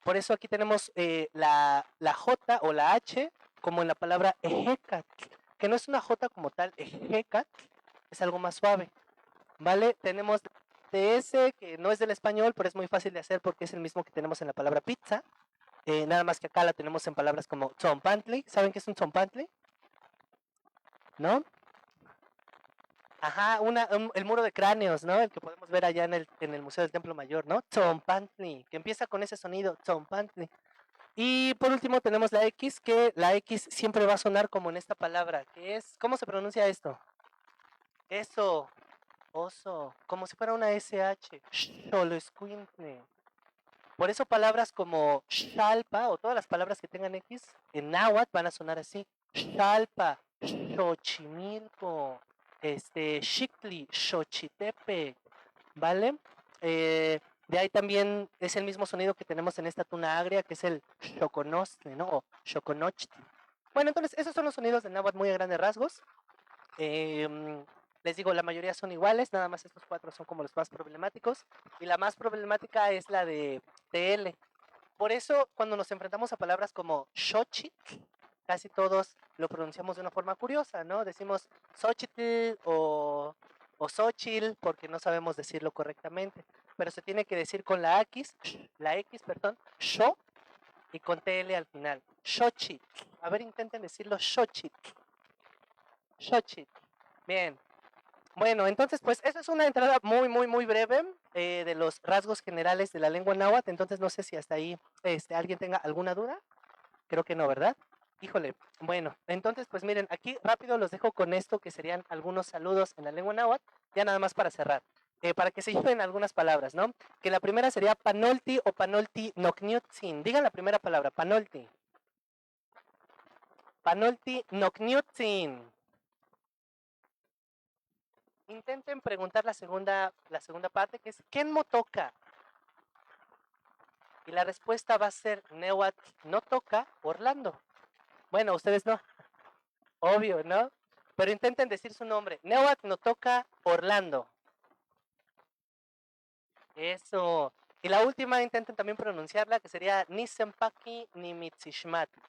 Por eso aquí tenemos la J o la H como en la palabra ejecat, que no es una J como tal, ejecat, es algo más suave, ¿vale? Tenemos TS, que no es del español, pero es muy fácil de hacer porque es el mismo que tenemos en la palabra pizza, nada más que acá la tenemos en palabras como tzompantli. ¿Saben qué es un tzompantli? ¿No? Ajá, el muro de cráneos, ¿no? El que podemos ver allá en el Museo del Templo Mayor, ¿no? Tzompantli, que empieza con ese sonido, tzompantli. Y por último tenemos la X, que la X siempre va a sonar como en esta palabra, que es, ¿cómo se pronuncia esto? Eso, oso, como si fuera una SH, xoloscuintle. Por eso palabras como xalpa o todas las palabras que tengan X en náhuatl van a sonar así. Xalpa, Xochimilco, Xictli, Xochitepe, ¿vale? De ahí también es el mismo sonido que tenemos en esta tuna agria, que es el xoconostle, ¿no? O xoconochtli. Bueno, entonces esos son los sonidos de náhuatl muy a grandes rasgos. Les digo, la mayoría son iguales, nada más estos 4 son como los más problemáticos. Y la más problemática es la de TL. Por eso, cuando nos enfrentamos a palabras como xochitl, casi todos lo pronunciamos de una forma curiosa, ¿no? Decimos xochitl o xochil porque no sabemos decirlo correctamente. Pero se tiene que decir con la X, xo, y con TL al final. Xochitl. A ver, intenten decirlo xochitl. Xochitl. Bien. Bueno, entonces, pues, esa es una entrada muy breve de los rasgos generales de la lengua náhuatl. Entonces, no sé si hasta ahí alguien tenga alguna duda. Creo que no, ¿verdad? Híjole. Bueno, entonces, pues miren, aquí rápido los dejo con esto que serían algunos saludos en la lengua náhuatl, ya nada más para cerrar. Para que se lleven algunas palabras, ¿no? Que la primera sería panolti o panolti nocniutzin. Digan la primera palabra, panolti. Panolti nocniutzin. Intenten preguntar la segunda parte, que es ¿quién motoca? Y la respuesta va a ser Nehuatl no toca Orlando. Bueno, ustedes no. Obvio, ¿no? Pero intenten decir su nombre. Nehuatl no toca Orlando. Eso. Y la última intenten también pronunciarla, que sería Nisempaki ni Mitzishmatis.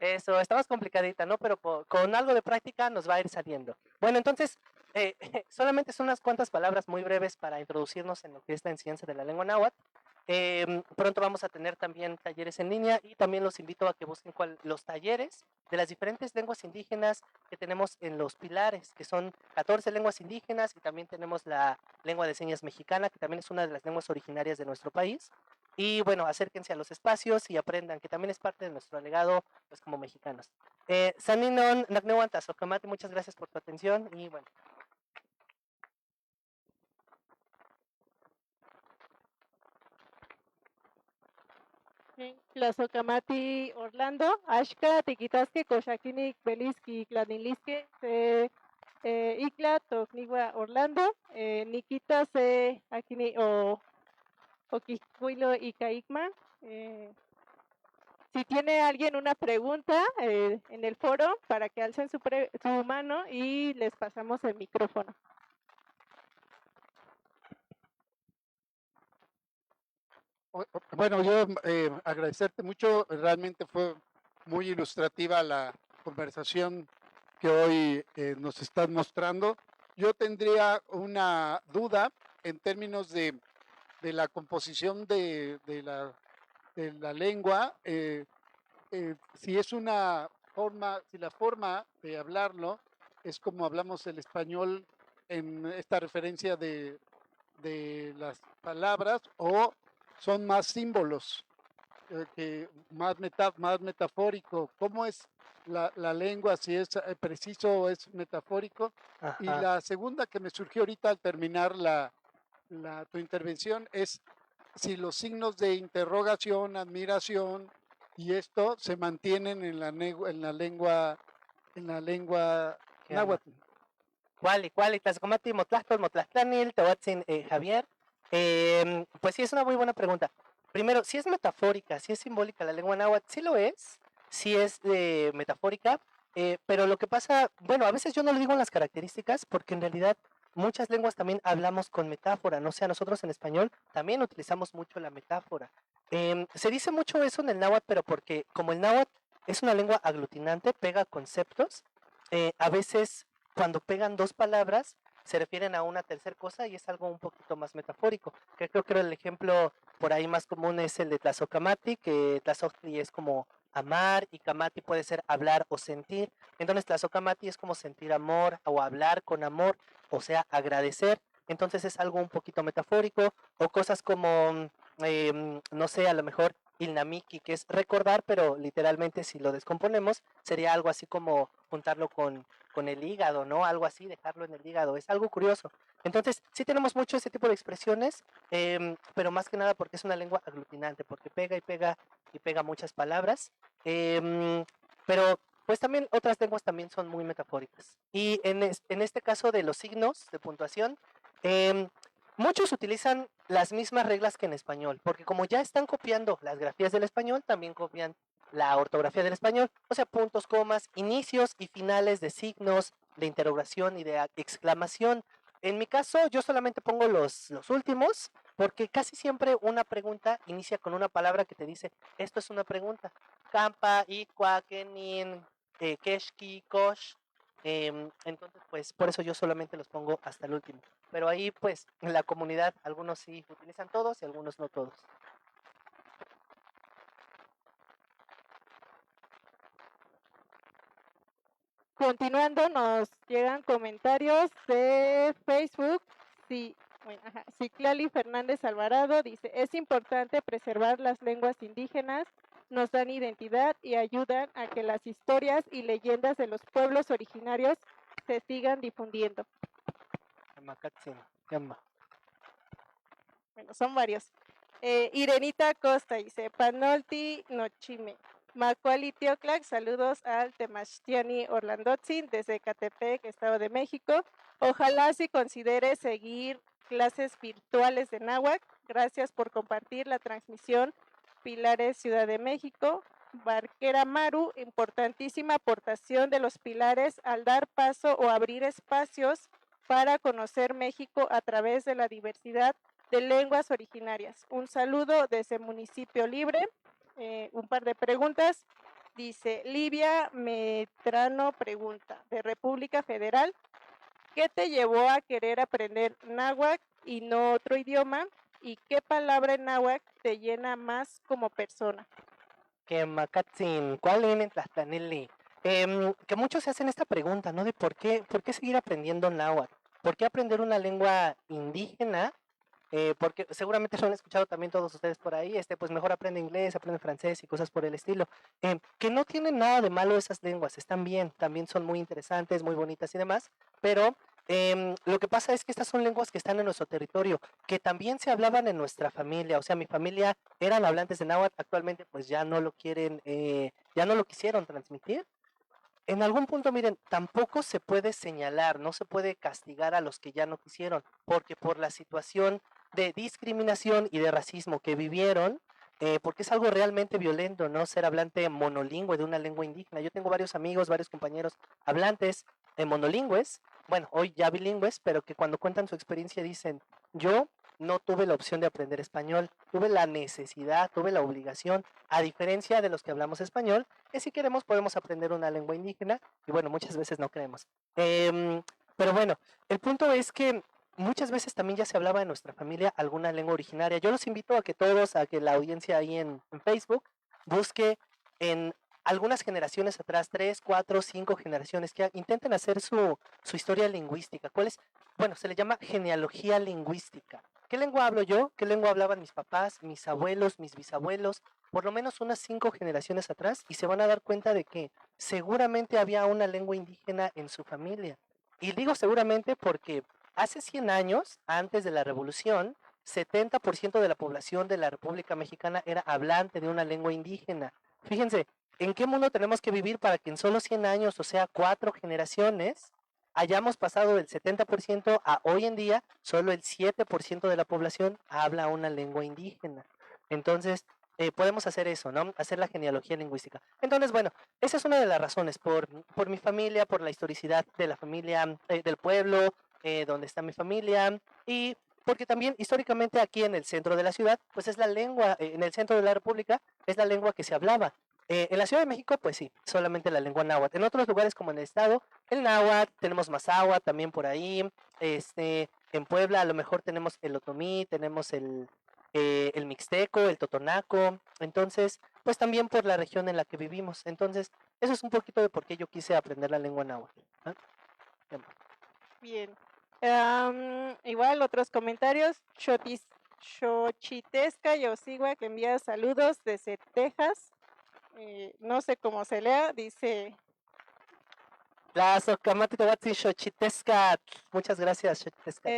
Eso, está más complicadita, ¿no? Pero con algo de práctica nos va a ir saliendo. Bueno, entonces, solamente son unas cuantas palabras muy breves para introducirnos en lo que es la enseñanza de la lengua náhuatl. Pronto vamos a tener también talleres en línea y también los invito a que busquen los talleres de las diferentes lenguas indígenas que tenemos en los pilares, que son 14 lenguas indígenas y también tenemos la lengua de señas mexicana, que también es una de las lenguas originarias de nuestro país. Y bueno, acérquense a los espacios y aprendan, que también es parte de nuestro legado pues, como mexicanos. Saninon, Nagnewantas, Okamati, muchas gracias por tu atención y bueno. Tlazocamati Orlando, Ashka, Tiquitasque, Coxaquini, Belisqui, Cladinilisque, Icla, Tocnigua Orlando, Nikita, se Aquini o Oquicuilo y Caicma. Si tiene alguien una pregunta en el foro, para que alcen su mano y les pasamos el micrófono. Bueno, yo agradecerte mucho, realmente fue muy ilustrativa la conversación que hoy nos estás mostrando. Yo tendría una duda en términos de la composición de la lengua, si es una forma, si la forma de hablarlo es como hablamos el español en esta referencia de las palabras o son más símbolos, que más metafórico. ¿Cómo es la lengua? Si es preciso o es metafórico. Ajá. Y la segunda que me surgió ahorita al terminar tu intervención es si los signos de interrogación, admiración y esto se mantienen en la lengua náhuatl. Cuali, Tlazocamati, Motlastol, Motlastlanil, Tehuatzin, Javier. Pues sí, es una muy buena pregunta. primero, si es metafórica, si es simbólica la lengua náhuatl, sí lo es, sí es metafórica, pero lo que pasa, bueno, a veces yo no lo digo en las características porque en realidad muchas lenguas también hablamos con metáfora, no sé, nosotros en español también utilizamos mucho la metáfora. Se dice mucho eso en el náhuatl, pero porque como el náhuatl es una lengua aglutinante, pega conceptos, a veces cuando pegan dos palabras se refieren a una tercera cosa y es algo un poquito más metafórico. Que creo que el ejemplo por ahí más común es el de Tlazocamati, que Tlazoctli es como amar y Camati puede ser hablar o sentir. Entonces Tlazocamati es como sentir amor o hablar con amor, o sea, agradecer. Entonces es algo un poquito metafórico o cosas como, no sé, a lo mejor Ilnamiki, que es recordar, pero literalmente si lo descomponemos sería algo así como juntarlo con el hígado, ¿no? Algo así, dejarlo en el hígado. Es algo curioso. Entonces, sí tenemos mucho ese tipo de expresiones, pero más que nada porque es una lengua aglutinante, porque pega y pega y pega muchas palabras. Pero pues también otras lenguas también son muy metafóricas. Y en este caso de los signos de puntuación, muchos utilizan las mismas reglas que en español, porque como ya están copiando las grafías del español, también copian la ortografía del español, o sea, puntos, comas, inicios y finales de signos, de interrogación y de exclamación. En mi caso, yo solamente pongo los últimos, porque casi siempre una pregunta inicia con una palabra que te dice, esto es una pregunta. Campa, Iqua, Kenin, Keshki, Kosh. Entonces, pues por eso yo solamente los pongo hasta el último. Pero ahí, pues, en la comunidad, algunos sí utilizan todos y algunos no todos. Continuando, nos llegan comentarios de Facebook. Sí, bueno, Ciclali Fernández Alvarado dice, es importante preservar las lenguas indígenas, nos dan identidad y ayudan a que las historias y leyendas de los pueblos originarios se sigan difundiendo. Bueno, son varios. Irenita Costa dice, Panolti Nochime. Macuali Tioclac, saludos al Temachtiani Orlandotzin desde Catepec, Estado de México. Ojalá si considere seguir clases virtuales de náhuatl. Gracias por compartir la transmisión. Pilares, Ciudad de México. Barquera Maru, importantísima aportación de los pilares al dar paso o abrir espacios para conocer México a través de la diversidad de lenguas originarias. Un saludo desde Municipio Libre. Un par de preguntas. Dice Livia Metrano pregunta, de República Federal, ¿qué te llevó a querer aprender náhuatl y no otro idioma? ¿Y qué palabra en náhuatl te llena más como persona? Que Macatzin, ¿cuál en Tlaxtanili? Que muchos se hacen esta pregunta, ¿no? De por qué seguir aprendiendo náhuatl. ¿Por qué aprender una lengua indígena? Porque seguramente lo han escuchado también todos ustedes por ahí, pues mejor aprende inglés, aprende francés y cosas por el estilo. Que no tienen nada de malo esas lenguas, están bien, también son muy interesantes, muy bonitas y demás, pero lo que pasa es que estas son lenguas que están en nuestro territorio, que también se hablaban en nuestra familia, o sea, mi familia eran hablantes de náhuatl, actualmente pues ya no lo quieren, ya no lo quisieron transmitir. En algún punto, miren, tampoco se puede señalar, no se puede castigar a los que ya no quisieron, porque por la situación de discriminación y de racismo que vivieron, porque es algo realmente violento, ¿no? Ser hablante monolingüe de una lengua indígena. Yo tengo varios amigos, varios compañeros hablantes monolingües, bueno, hoy ya bilingües, pero que cuando cuentan su experiencia dicen, yo no tuve la opción de aprender español, tuve la necesidad, tuve la obligación, a diferencia de los que hablamos español, que si queremos podemos aprender una lengua indígena, y bueno, muchas veces no queremos. Pero bueno, el punto es que muchas veces también ya se hablaba en nuestra familia alguna lengua originaria. Yo los invito a que todos, a que la audiencia ahí en Facebook busque en algunas generaciones atrás, 3, 4, 5 generaciones, que intenten hacer su historia lingüística. ¿Cuál es? Bueno, se le llama genealogía lingüística. ¿Qué lengua hablo yo? ¿Qué lengua hablaban mis papás, mis abuelos, mis bisabuelos? Por lo menos unas 5 generaciones atrás y se van a dar cuenta de que seguramente había una lengua indígena en su familia. Y digo seguramente porque hace 100 años, antes de la revolución, 70% de la población de la República Mexicana era hablante de una lengua indígena. Fíjense, ¿en qué mundo tenemos que vivir para que en solo 100 años, o sea, 4 generaciones, hayamos pasado del 70% a hoy en día solo el 7% de la población habla una lengua indígena? Entonces, podemos hacer eso, ¿no? Hacer la genealogía lingüística. Entonces, bueno, esa es una de las razones, por mi familia, por la historicidad de la familia, del pueblo, donde está mi familia, y porque también históricamente aquí en el centro de la ciudad, pues es la lengua, en el centro de la República, es la lengua que se hablaba. En la Ciudad de México, pues sí, solamente la lengua náhuatl. En otros lugares como en el estado, el náhuatl, tenemos mazahua también por ahí, en Puebla a lo mejor tenemos el otomí, tenemos el mixteco, el totonaco, entonces, pues también por la región en la que vivimos. Entonces, eso es un poquito de por qué yo quise aprender la lengua náhuatl. ¿Ah? Bien. Igual otros comentarios. Xochitesca Yosigua que envía saludos desde Texas. No sé cómo se lea, dice Muchas gracias, Xochitesca.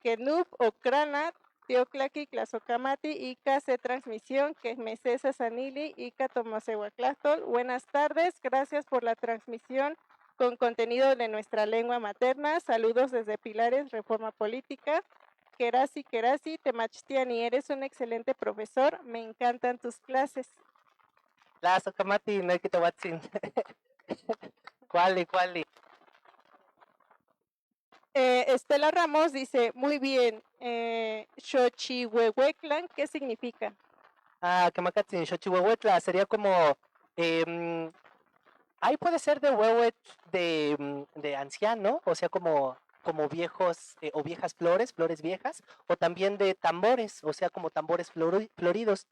Kenub Okrana, Teoclaqui, Tlazocamati, Ica, C Transmisión, que Mesesa Sanili, Ica Tomasehuaclastol. Buenas tardes, gracias por la transmisión con contenido de nuestra lengua materna. Saludos desde Pilares, Reforma Política. Kerasi, Temachtiani, eres un excelente profesor, me encantan tus clases. Tlazocamati, no hay que tomatzin. ¿Cuál? Estela Ramos dice, muy bien, Xochihuehueclan, ¿qué significa? Camacatsin, Xochihuehuetla, sería como, ahí puede ser de huehuet de anciano, o sea, como viejos o viejas flores viejas, o también de tambores, o sea, como tambores floridos.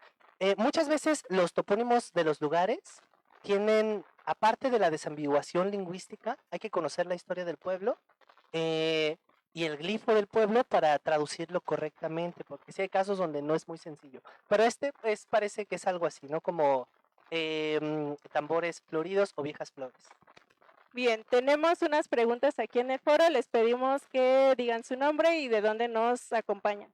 Muchas veces los topónimos de los lugares tienen, aparte de la desambiguación lingüística, hay que conocer la historia del pueblo y el glifo del pueblo para traducirlo correctamente, porque sí hay casos donde no es muy sencillo. Pero parece que es algo así, ¿no? Como tambores floridos o viejas flores. Bien, tenemos unas preguntas aquí en el foro. Les pedimos que digan su nombre y de dónde nos acompañan.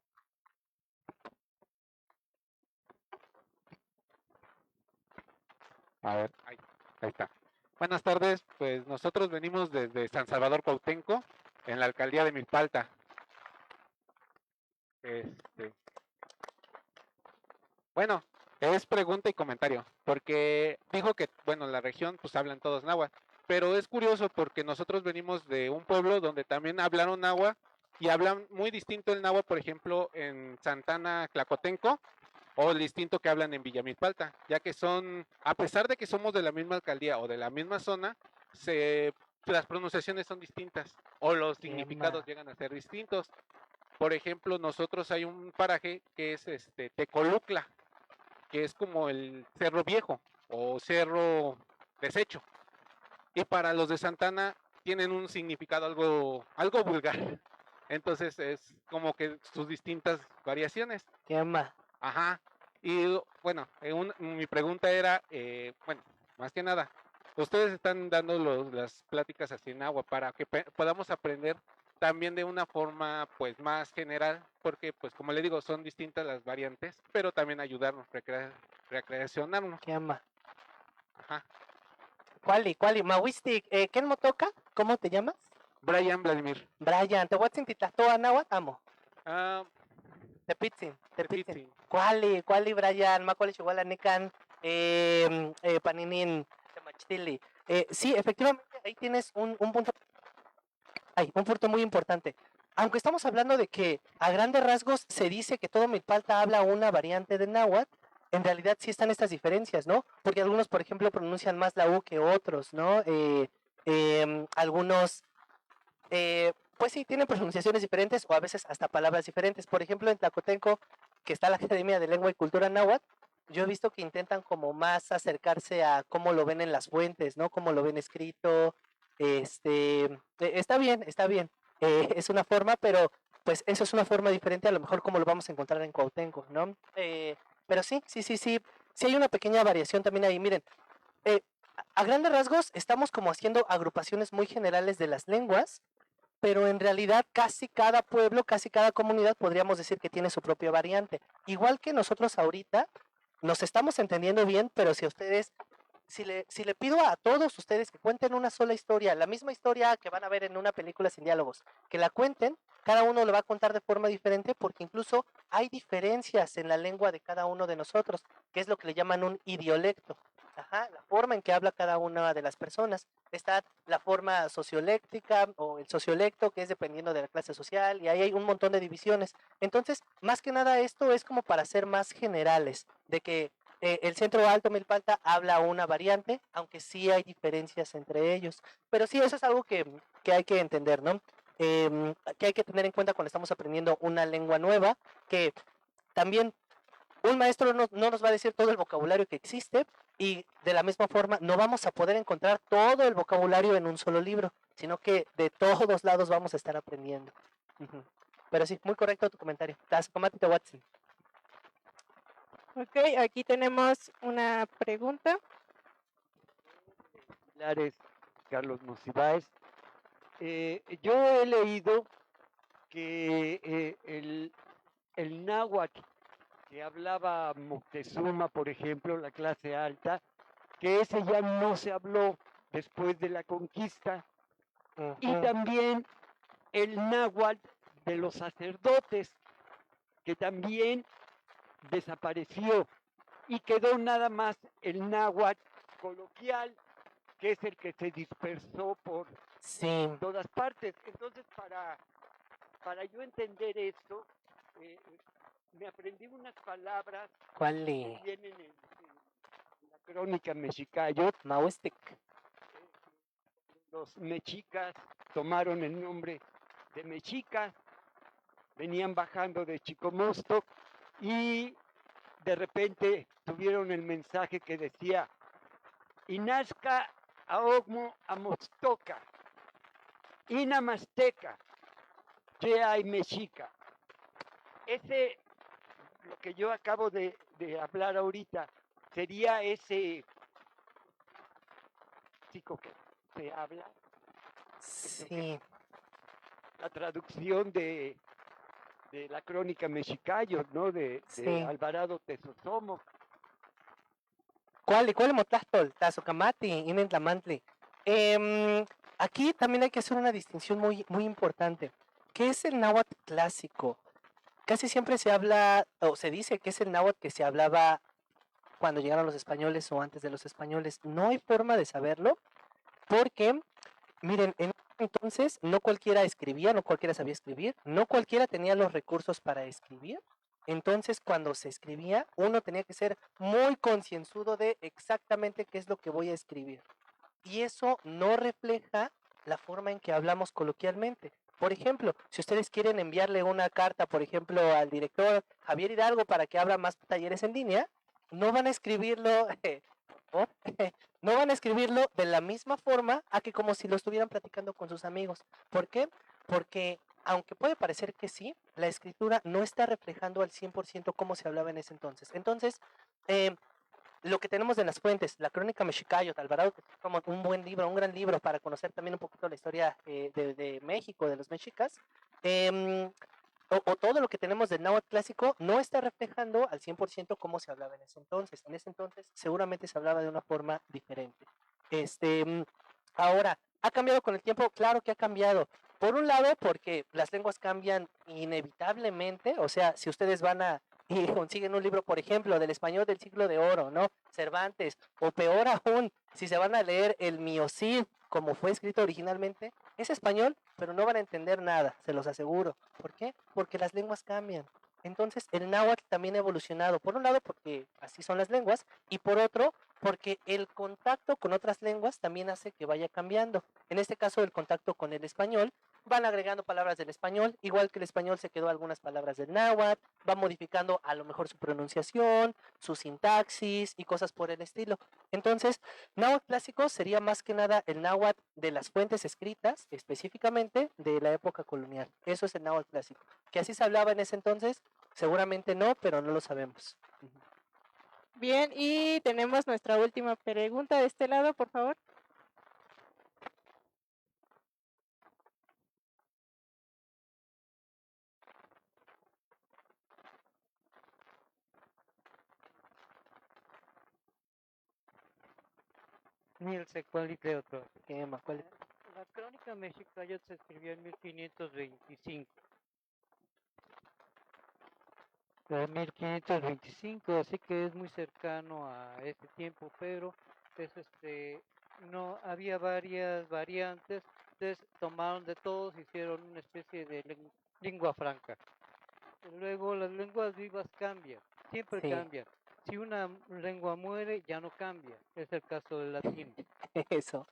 A ver, ahí está. Buenas tardes, pues nosotros venimos desde San Salvador Cuauhtémoc, en la alcaldía de Milpalta. Bueno, es pregunta y comentario, porque dijo que, bueno, la región pues hablan todos náhuatl, pero es curioso porque nosotros venimos de un pueblo donde también hablaron náhuatl y hablan muy distinto el náhuatl, por ejemplo, en Santana, Tlacotenco, o el distinto que hablan en Villamilpalta, ya que son, a pesar de que somos de la misma alcaldía o de la misma zona, las pronunciaciones son distintas o los significados llegan a ser distintos. Por ejemplo, nosotros hay un paraje que es Tecolucla, que es como el cerro viejo o cerro desecho. Y para los de Santana tienen un significado algo vulgar. Entonces es como que sus distintas variaciones. Ajá. Y bueno, mi pregunta era, bueno, más que nada, ustedes están dando las pláticas así en agua para que podamos aprender también de una forma pues más general, porque pues como le digo, son distintas las variantes, pero también ayudarnos, recreacionarnos. Ajá. ¿Cuál? Mawistik, ¿quién me toca? ¿Cómo te llamas? Brian Vladimir. Brian, te voy a tintitoa náhuatl, amo. Tepitzin. ¿Cuál, Brian? ¿Cuál es igual a Necan? Paninin, Temachtili. Sí, efectivamente, ahí tienes un punto. Un punto muy importante. Aunque estamos hablando de que a grandes rasgos se dice que todo Milpalta habla una variante de náhuatl, en realidad sí están estas diferencias, ¿no? Porque algunos, por ejemplo, pronuncian más la U que otros, ¿no? Algunos, pues sí, tienen pronunciaciones diferentes o a veces hasta palabras diferentes. Por ejemplo, en Tlacotenco, que está la Academia de Lengua y Cultura Náhuatl, yo he visto que intentan como más acercarse a cómo lo ven en las fuentes, ¿no? Cómo lo ven escrito. Está bien, es una forma, pero pues eso es una forma diferente a lo mejor como lo vamos a encontrar en Cuauhtémoc, ¿no? Pero sí hay una pequeña variación también ahí. Miren, a grandes rasgos estamos como haciendo agrupaciones muy generales de las lenguas, pero en realidad casi cada pueblo, casi cada comunidad podríamos decir que tiene su propia variante. Igual que nosotros ahorita nos estamos entendiendo bien, pero si a ustedes si le pido a todos ustedes que cuenten una sola historia, la misma historia que van a ver en una película sin diálogos, que la cuenten, cada uno lo va a contar de forma diferente porque incluso hay diferencias en la lengua de cada uno de nosotros, que es lo que le llaman un idiolecto. Ajá, la forma en que habla cada una de las personas. Está la forma socioléctica o el sociolecto, que es dependiendo de la clase social, y ahí hay un montón de divisiones. Entonces, más que nada esto es como para ser más generales, de que el centro alto Milpalta habla una variante, aunque sí hay diferencias entre ellos. Pero sí, eso es algo que hay que entender, ¿no? Que hay que tener en cuenta cuando estamos aprendiendo una lengua nueva, que también un maestro no nos va a decir todo el vocabulario que existe y de la misma forma no vamos a poder encontrar todo el vocabulario en un solo libro, sino que de todos lados vamos a estar aprendiendo. Ujú. Pero sí, muy correcto tu comentario. Tascomatito Watson. Ok, aquí tenemos una pregunta. Carlos Monsiváis. Yo he leído que el náhuatl que hablaba Moctezuma, por ejemplo, la clase alta, que ese ya no se habló después de la conquista, y Ujú. también el náhuatl de los sacerdotes, que también desapareció, y quedó nada más el náhuatl coloquial, que es el que se dispersó por Sí, todas partes. Entonces, para yo entender esto, me aprendí unas palabras ¿cuál que le? vienen en la crónica Mexicayot. Maustic. Los mexicas tomaron el nombre de mexicas, venían bajando de Chicomostoc y de repente tuvieron el mensaje que decía Inazca Aogmo Amostoca, Inamasteca, hay mexica. Ese, lo que yo acabo de hablar ahorita, sería ese chico que se habla, Sí. la traducción de la crónica Mexicayot, ¿no? De Sí. Alvarado Tesosomo. ¿Cuál motlastol? Tazocamati, inentlamantli. Aquí también hay que hacer una distinción muy importante. ¿Qué es el náhuatl clásico? Casi siempre se habla, o se dice que es el náhuatl que se hablaba cuando llegaron los españoles o antes de los españoles. No hay forma de saberlo porque, miren, en entonces no cualquiera escribía, no cualquiera sabía escribir, no cualquiera tenía los recursos para escribir. Entonces, cuando se escribía, uno tenía que ser muy concienzudo de exactamente qué es lo que voy a escribir. Y eso no refleja la forma en que hablamos coloquialmente. Por ejemplo, si ustedes quieren enviarle una carta, por ejemplo, al director Javier Hidalgo para que abra más talleres en línea, no van a escribirlo, ¿no? No van a escribirlo de la misma forma a que como si lo estuvieran platicando con sus amigos. ¿Por qué? Porque aunque puede parecer que sí, la escritura no está reflejando al 100% cómo se hablaba en ese entonces. Entonces, lo que tenemos de las fuentes, la Crónica Mexicayot, Alvarado, como un buen libro, un gran libro para conocer también un poquito la historia de México, de los mexicas, o todo lo que tenemos del náhuatl clásico no está reflejando al 100% cómo se hablaba en ese entonces. En ese entonces seguramente se hablaba de una forma diferente. Ahora, ¿ha cambiado con el tiempo? Claro que ha cambiado. Por un lado, porque las lenguas cambian inevitablemente, o sea, si ustedes van a y consiguen un libro, por ejemplo, del español del siglo de oro, ¿no? Cervantes, o peor aún, si se van a leer el Miocid, como fue escrito originalmente, es español, pero no van a entender nada, se los aseguro. ¿Por qué? Porque las lenguas cambian. Entonces, el náhuatl también ha evolucionado, por un lado, porque así son las lenguas, y por otro, porque el contacto con otras lenguas también hace que vaya cambiando. En este caso, el contacto con el español, van agregando palabras del español, igual que el español se quedó algunas palabras del náhuatl, va modificando a lo mejor su pronunciación, su sintaxis y cosas por el estilo. Entonces, náhuatl clásico sería más que nada el náhuatl de las fuentes escritas, específicamente de la época colonial. Eso es el náhuatl clásico. ¿Que así se hablaba en ese entonces? Seguramente no, pero no lo sabemos. Bien, y tenemos nuestra última pregunta de este lado, por favor. Nilce, ¿cuál es otro? Quema, ¿cuál? La crónica mexicana se escribió en 1525. 1525, así que es muy cercano a este tiempo, pero es no había varias variantes, entonces tomaron de todos, hicieron una especie de lengua franca. Luego las lenguas vivas cambian, siempre Sí. cambian. Si una lengua muere, ya no cambia. Es el caso del latín. Eso.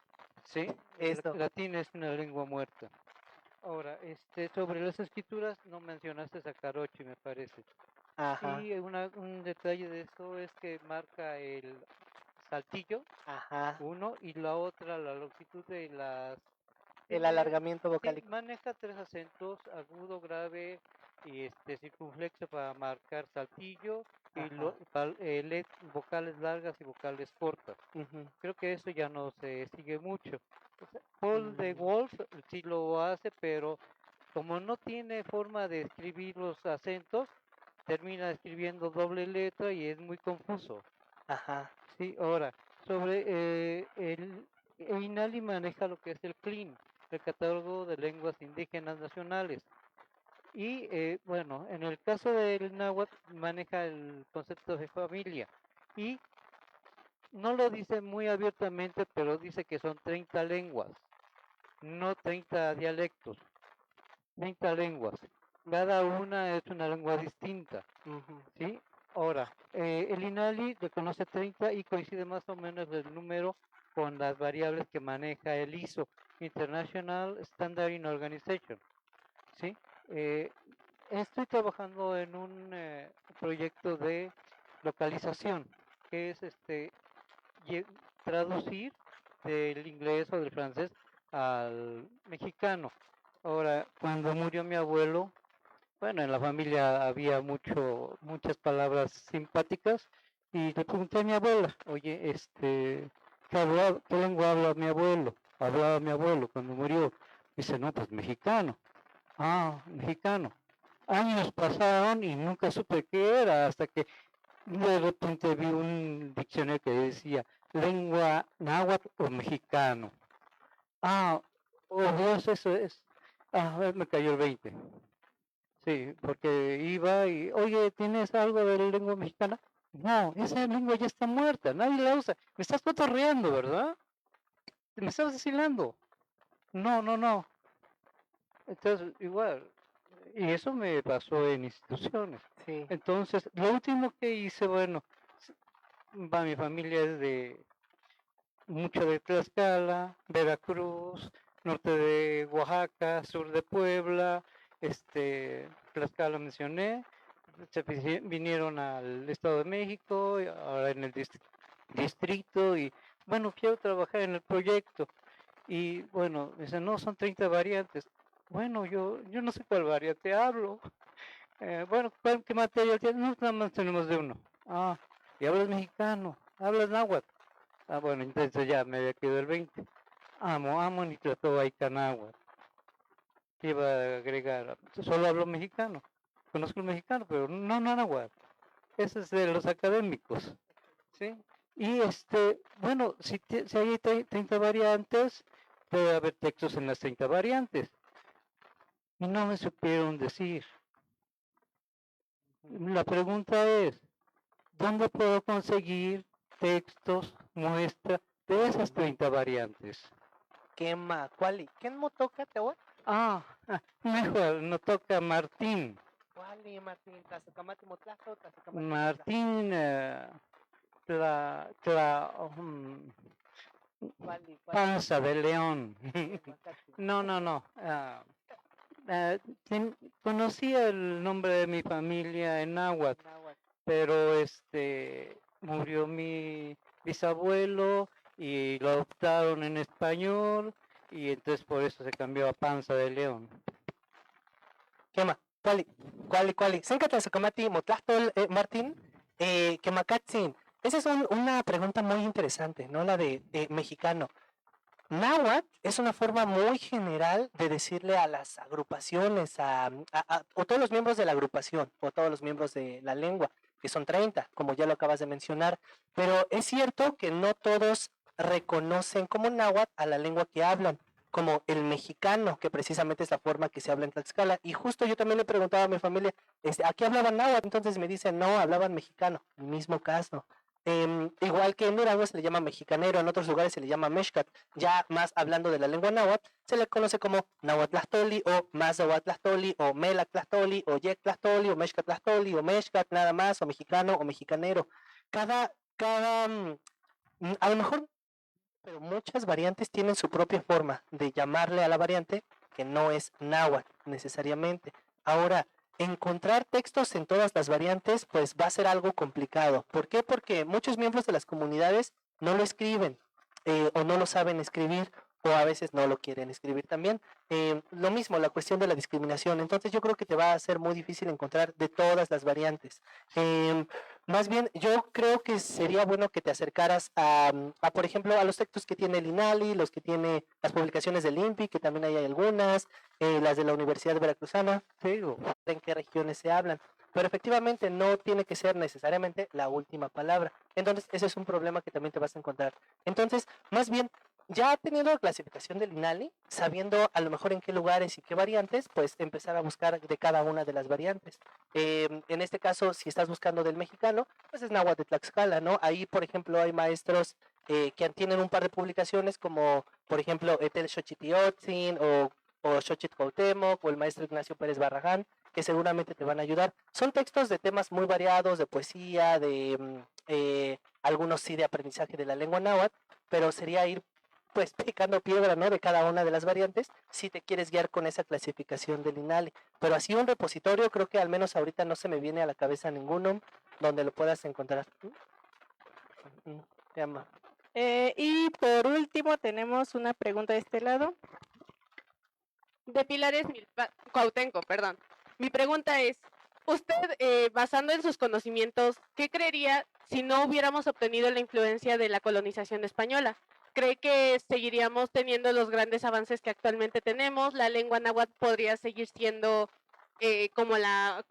Sí, el Eso. latín es una lengua muerta. Ahora, sobre las escrituras, no mencionaste a Carochi, me parece. Ajá. Y un detalle de eso es que marca el saltillo, Ajá. uno, y la otra, la longitud de las... El tiene- alargamiento sí, vocálico. maneja 3 acentos, agudo, grave y circunflexo para marcar saltillo, y Ajá. vocales largas y vocales cortas. Ujú. Creo que eso ya no se sigue mucho. O sea, Paul de Mm. Wolf sí lo hace, pero como no tiene forma de escribir los acentos, termina escribiendo doble letra y es muy confuso. Ajá. Sí, ahora, sobre el INALI maneja lo que es el CLIN, el Catálogo de Lenguas Indígenas Nacionales. Y bueno, en el caso del náhuatl maneja el concepto de familia. Y no lo dice muy abiertamente, pero dice que son 30 lenguas, no 30 dialectos, 30 lenguas. Cada una es una lengua distinta, Ujú. ¿sí? Ahora, el INALI reconoce 30 y coincide más o menos el número con las variables que maneja el ISO, International Standarding Organization, ¿sí? Estoy trabajando en un proyecto de localización, que es traducir del inglés o del francés al mexicano. Ahora, cuando murió mi abuelo, bueno, en la familia había muchas palabras simpáticas y le pregunté a mi abuela, oye, ¿qué lengua habla mi abuelo? Hablaba mi abuelo cuando murió. Dice, no, pues mexicano. Ah, mexicano. Años pasaron y nunca supe qué era hasta que de repente vi un diccionario que decía lengua náhuatl o mexicano. Ah, oh Dios, eso es. Ah, me cayó el 20. Sí, porque iba y, oye, ¿tienes algo de la lengua mexicana? No, esa lengua ya está muerta, nadie la usa. Me estás cotorreando, ¿verdad? Me estás vacilando. No, no, no. Entonces, igual, y eso me pasó en instituciones. Sí. Entonces, lo último que hice, bueno, mi familia es mucho de Tlaxcala, Veracruz, norte de Oaxaca, sur de Puebla, Tlaxcala mencioné, vinieron al Estado de México, y ahora en el distrito, y bueno, quiero trabajar en el proyecto. Y bueno, dicen, no, son 30 variantes. Bueno, yo no sé cuál variante hablo. Bueno, ¿qué material tienes? No, nada más tenemos de uno. Ah, y hablas mexicano, hablas náhuatl. Ah, bueno, entonces ya me había quedado el 20. Amo ni trató náhuatl. Iba a agregar, solo hablo mexicano. Conozco el mexicano, pero no náhuatl. Ese es de los académicos. ¿Sí? Y bueno, si hay 30 variantes, puede haber textos en las 30 variantes. Y no me supieron decir. La pregunta es, ¿dónde puedo conseguir textos, muestra de esas 30 variantes? Quema, ¿cuál? ¿Quién mo toca te voy? Mejor, no toca Martín. ¿Cuál, Martín? Tlazokamati motlazo, Tlazokamati Martín, ¿Cuál? Panza de León. No. Conocía el nombre de mi familia en náhuatl, pero murió mi bisabuelo y lo adoptaron en español y entonces por eso se cambió a Panza de León. Quema, ¿cuál? Senka Tlazokamati motlastol, Martín, Quemacatzin. Esa es una pregunta muy interesante, ¿no? La de mexicano. Náhuatl es una forma muy general de decirle a las agrupaciones, o todos los miembros de la agrupación, o todos los miembros de la lengua, que son 30, como ya lo acabas de mencionar, pero es cierto que no todos reconocen como náhuatl a la lengua que hablan, como el mexicano, que precisamente es la forma que se habla en Tlaxcala. Y justo yo también le preguntaba a mi familia, ¿a qué hablaban náhuatl? Entonces me dicen, no, hablaban mexicano, el mismo caso. Igual que en Durango se le llama mexicanero, en otros lugares se le llama mexcat. Ya más hablando de la lengua náhuatl, se le conoce como nahuatlastoli o mazahuatlastoli o melatlastoli o yectlastoli o mexcatlastoli o mexcat nada más, o mexicano o mexicanero. A lo mejor, pero muchas variantes tienen su propia forma de llamarle a la variante que no es náhuatl necesariamente. Ahora, encontrar textos en todas las variantes pues va a ser algo complicado. ¿Por qué? Porque muchos miembros de las comunidades no lo escriben o no lo saben escribir o a veces no lo quieren escribir también. Lo mismo, la cuestión de la discriminación. Entonces yo creo que te va a ser muy difícil encontrar de todas las variantes. Más bien, yo creo que sería bueno que te acercaras por ejemplo, a los textos que tiene el INALI, los que tiene las publicaciones del INPI, que también hay algunas, las de la Universidad Veracruzana, digo, en qué regiones se hablan. Pero efectivamente no tiene que ser necesariamente la última palabra. Entonces, ese es un problema que también te vas a encontrar. Entonces, más bien, ya teniendo la clasificación del INALI, sabiendo a lo mejor en qué lugares y qué variantes, pues empezar a buscar de cada una de las variantes. En este caso, si estás buscando del mexicano, pues es náhuatl de Tlaxcala, ¿no? Ahí, por ejemplo, hay maestros que tienen un par de publicaciones, como por ejemplo Etel Xochitiotzin o Xochitl Cuauhtémoc o el maestro Ignacio Pérez Barragán, que seguramente te van a ayudar. Son textos de temas muy variados, de poesía, de algunos sí de aprendizaje de la lengua náhuatl, pero sería ir pues picando piedra, ¿no? De cada una de las variantes, si te quieres guiar con esa clasificación del INALI. Pero así un repositorio, creo que al menos ahorita no se me viene a la cabeza ninguno donde lo puedas encontrar. Te amo. Y por último tenemos una pregunta de este lado. De Pilares Cuauhtenco, perdón. Mi pregunta es, usted, basando en sus conocimientos, ¿qué creería si no hubiéramos obtenido la influencia de la colonización española? ¿Cree que seguiríamos teniendo los grandes avances que actualmente tenemos? ¿La lengua náhuatl podría seguir siendo como la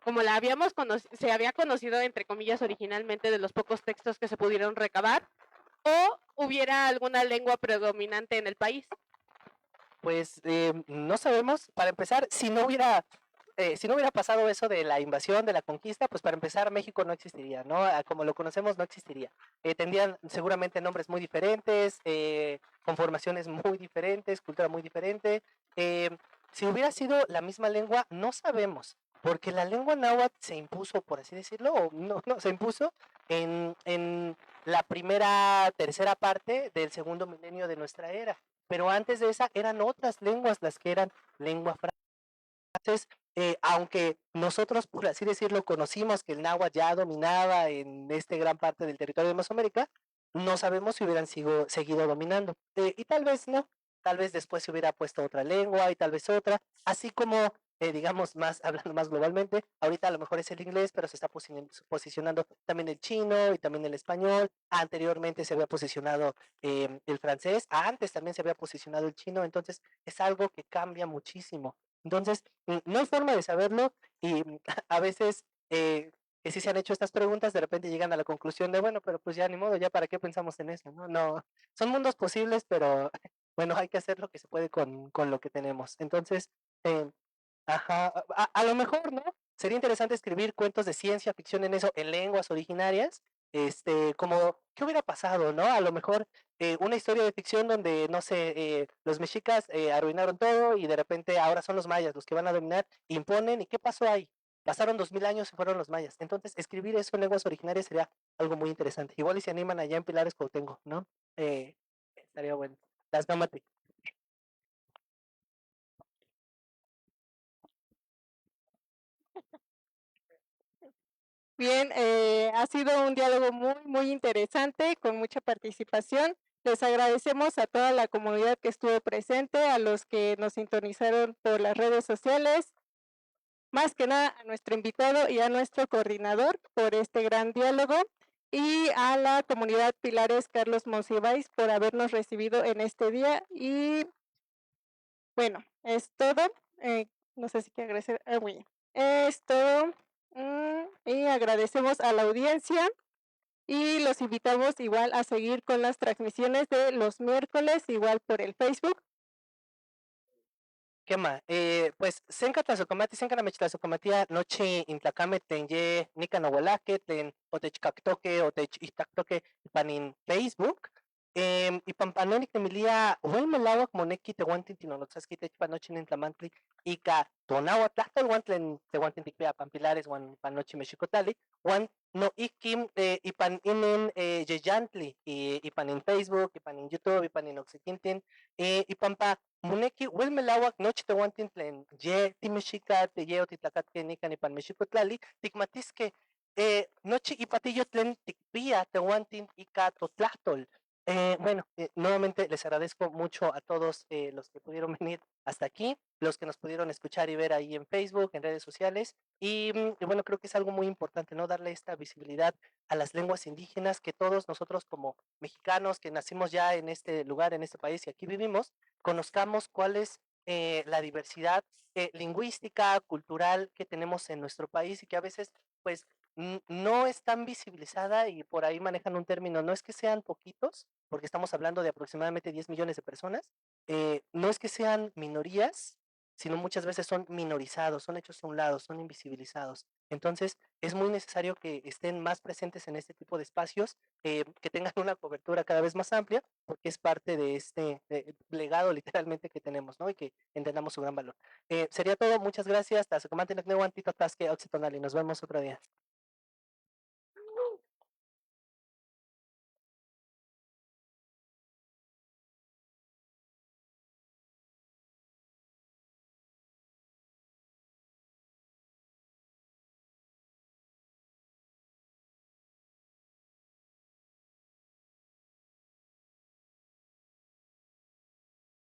se había conocido, entre comillas, originalmente de los pocos textos que se pudieron recabar? ¿O hubiera alguna lengua predominante en el país? Pues no sabemos. Para empezar, si no hubiera pasado eso de la invasión, de la conquista, pues para empezar México no existiría, ¿no? Como lo conocemos no existiría. Tendrían seguramente nombres muy diferentes, conformaciones muy diferentes, cultura muy diferente. Si hubiera sido la misma lengua, no sabemos, porque la lengua náhuatl se impuso, por así decirlo, o no, se impuso en la tercera parte del segundo milenio de nuestra era. Pero antes de esa eran otras lenguas las que eran lengua franca. Entonces, aunque nosotros, por así decirlo, conocimos que el náhuatl ya dominaba en gran parte del territorio de Mesoamérica, no sabemos si hubieran seguido dominando. Y tal vez no, tal vez después se hubiera puesto otra lengua y tal vez otra, así como, digamos, hablando más globalmente, ahorita a lo mejor es el inglés, pero se está posicionando también el chino y también el español. Anteriormente se había posicionado el francés, antes también se había posicionado el chino, entonces es algo que cambia muchísimo. Entonces, no hay forma de saberlo y a veces que si se han hecho estas preguntas, de repente llegan a la conclusión de, bueno, pero pues ya ni modo, ya para qué pensamos en eso, ¿no? No, son mundos posibles, pero bueno, hay que hacer lo que se puede con lo que tenemos. Entonces, ajá, a lo mejor, ¿no? Sería interesante escribir cuentos de ciencia ficción en eso, en lenguas originarias, como, ¿qué hubiera pasado, no? A lo mejor una historia de ficción donde, no sé, los mexicas arruinaron todo y de repente ahora son los mayas los que van a dominar, imponen, ¿y qué pasó ahí? Pasaron 2000 años y fueron los mayas. Entonces, escribir eso en lenguas originarias sería algo muy interesante. Igual y se animan allá en Pilares Cuauhtenco, ¿no? Estaría bueno. Las Gamate. Bien, ha sido un diálogo muy interesante, con mucha participación. Les agradecemos a toda la comunidad que estuvo presente, a los que nos sintonizaron por las redes sociales, más que nada a nuestro invitado y a nuestro coordinador por este gran diálogo, y a la comunidad Pilares Carlos Monsiváis por habernos recibido en este día. Y bueno, es todo. No sé si quiere agradecer. Muy bien. Es todo. Y agradecemos a la audiencia Y los invitamos igual a seguir con las transmisiones de los miércoles, igual por el Facebook. ¿Qué más? Pues senka tlasocomati, senka namechtlazocamatia nochi intlacame tlen ye nican oualahque, tlen otechcactoque, otechihtaktoque ipan in Facebook. Ipan panon nicnemilia uel melauac moneki tehuantin tinonotzasque itech nochi nin tlamantli ika tonauatl tlahtol uan tlen tehuantin tikpia pan Pilares uan ipan nochi Mexicotali, uan noihki ipan inin yeyantli ipan in Facebook, ipan in YouTube, ipan in oksekintin, ipanpa moneki uel melauac nochi tehuantin tlen ye timexicatl, ye otitlacatque nican ipan Mexicotlali, tikmatisque nochi ipatillo tlen tikpia tehuantin ika totlahtol. Bueno, nuevamente les agradezco mucho a todos los que pudieron venir hasta aquí, los que nos pudieron escuchar y ver ahí en Facebook, en redes sociales. Y bueno, creo que es algo muy importante, ¿no? Darle esta visibilidad a las lenguas indígenas que todos nosotros como mexicanos que nacimos ya en este lugar, en este país y aquí vivimos, conozcamos cuál es la diversidad lingüística, cultural que tenemos en nuestro país y que a veces, pues, no es tan visibilizada y por ahí manejan un término, no es que sean poquitos, porque estamos hablando de aproximadamente 10 millones de personas, no es que sean minorías, sino muchas veces son minorizados, son hechos a un lado, son invisibilizados. Entonces, es muy necesario que estén más presentes en este tipo de espacios, que tengan una cobertura cada vez más amplia, porque es parte de este legado literalmente que tenemos, ¿no? Y que entendamos su gran valor. Sería todo, muchas gracias. Nos vemos otro día.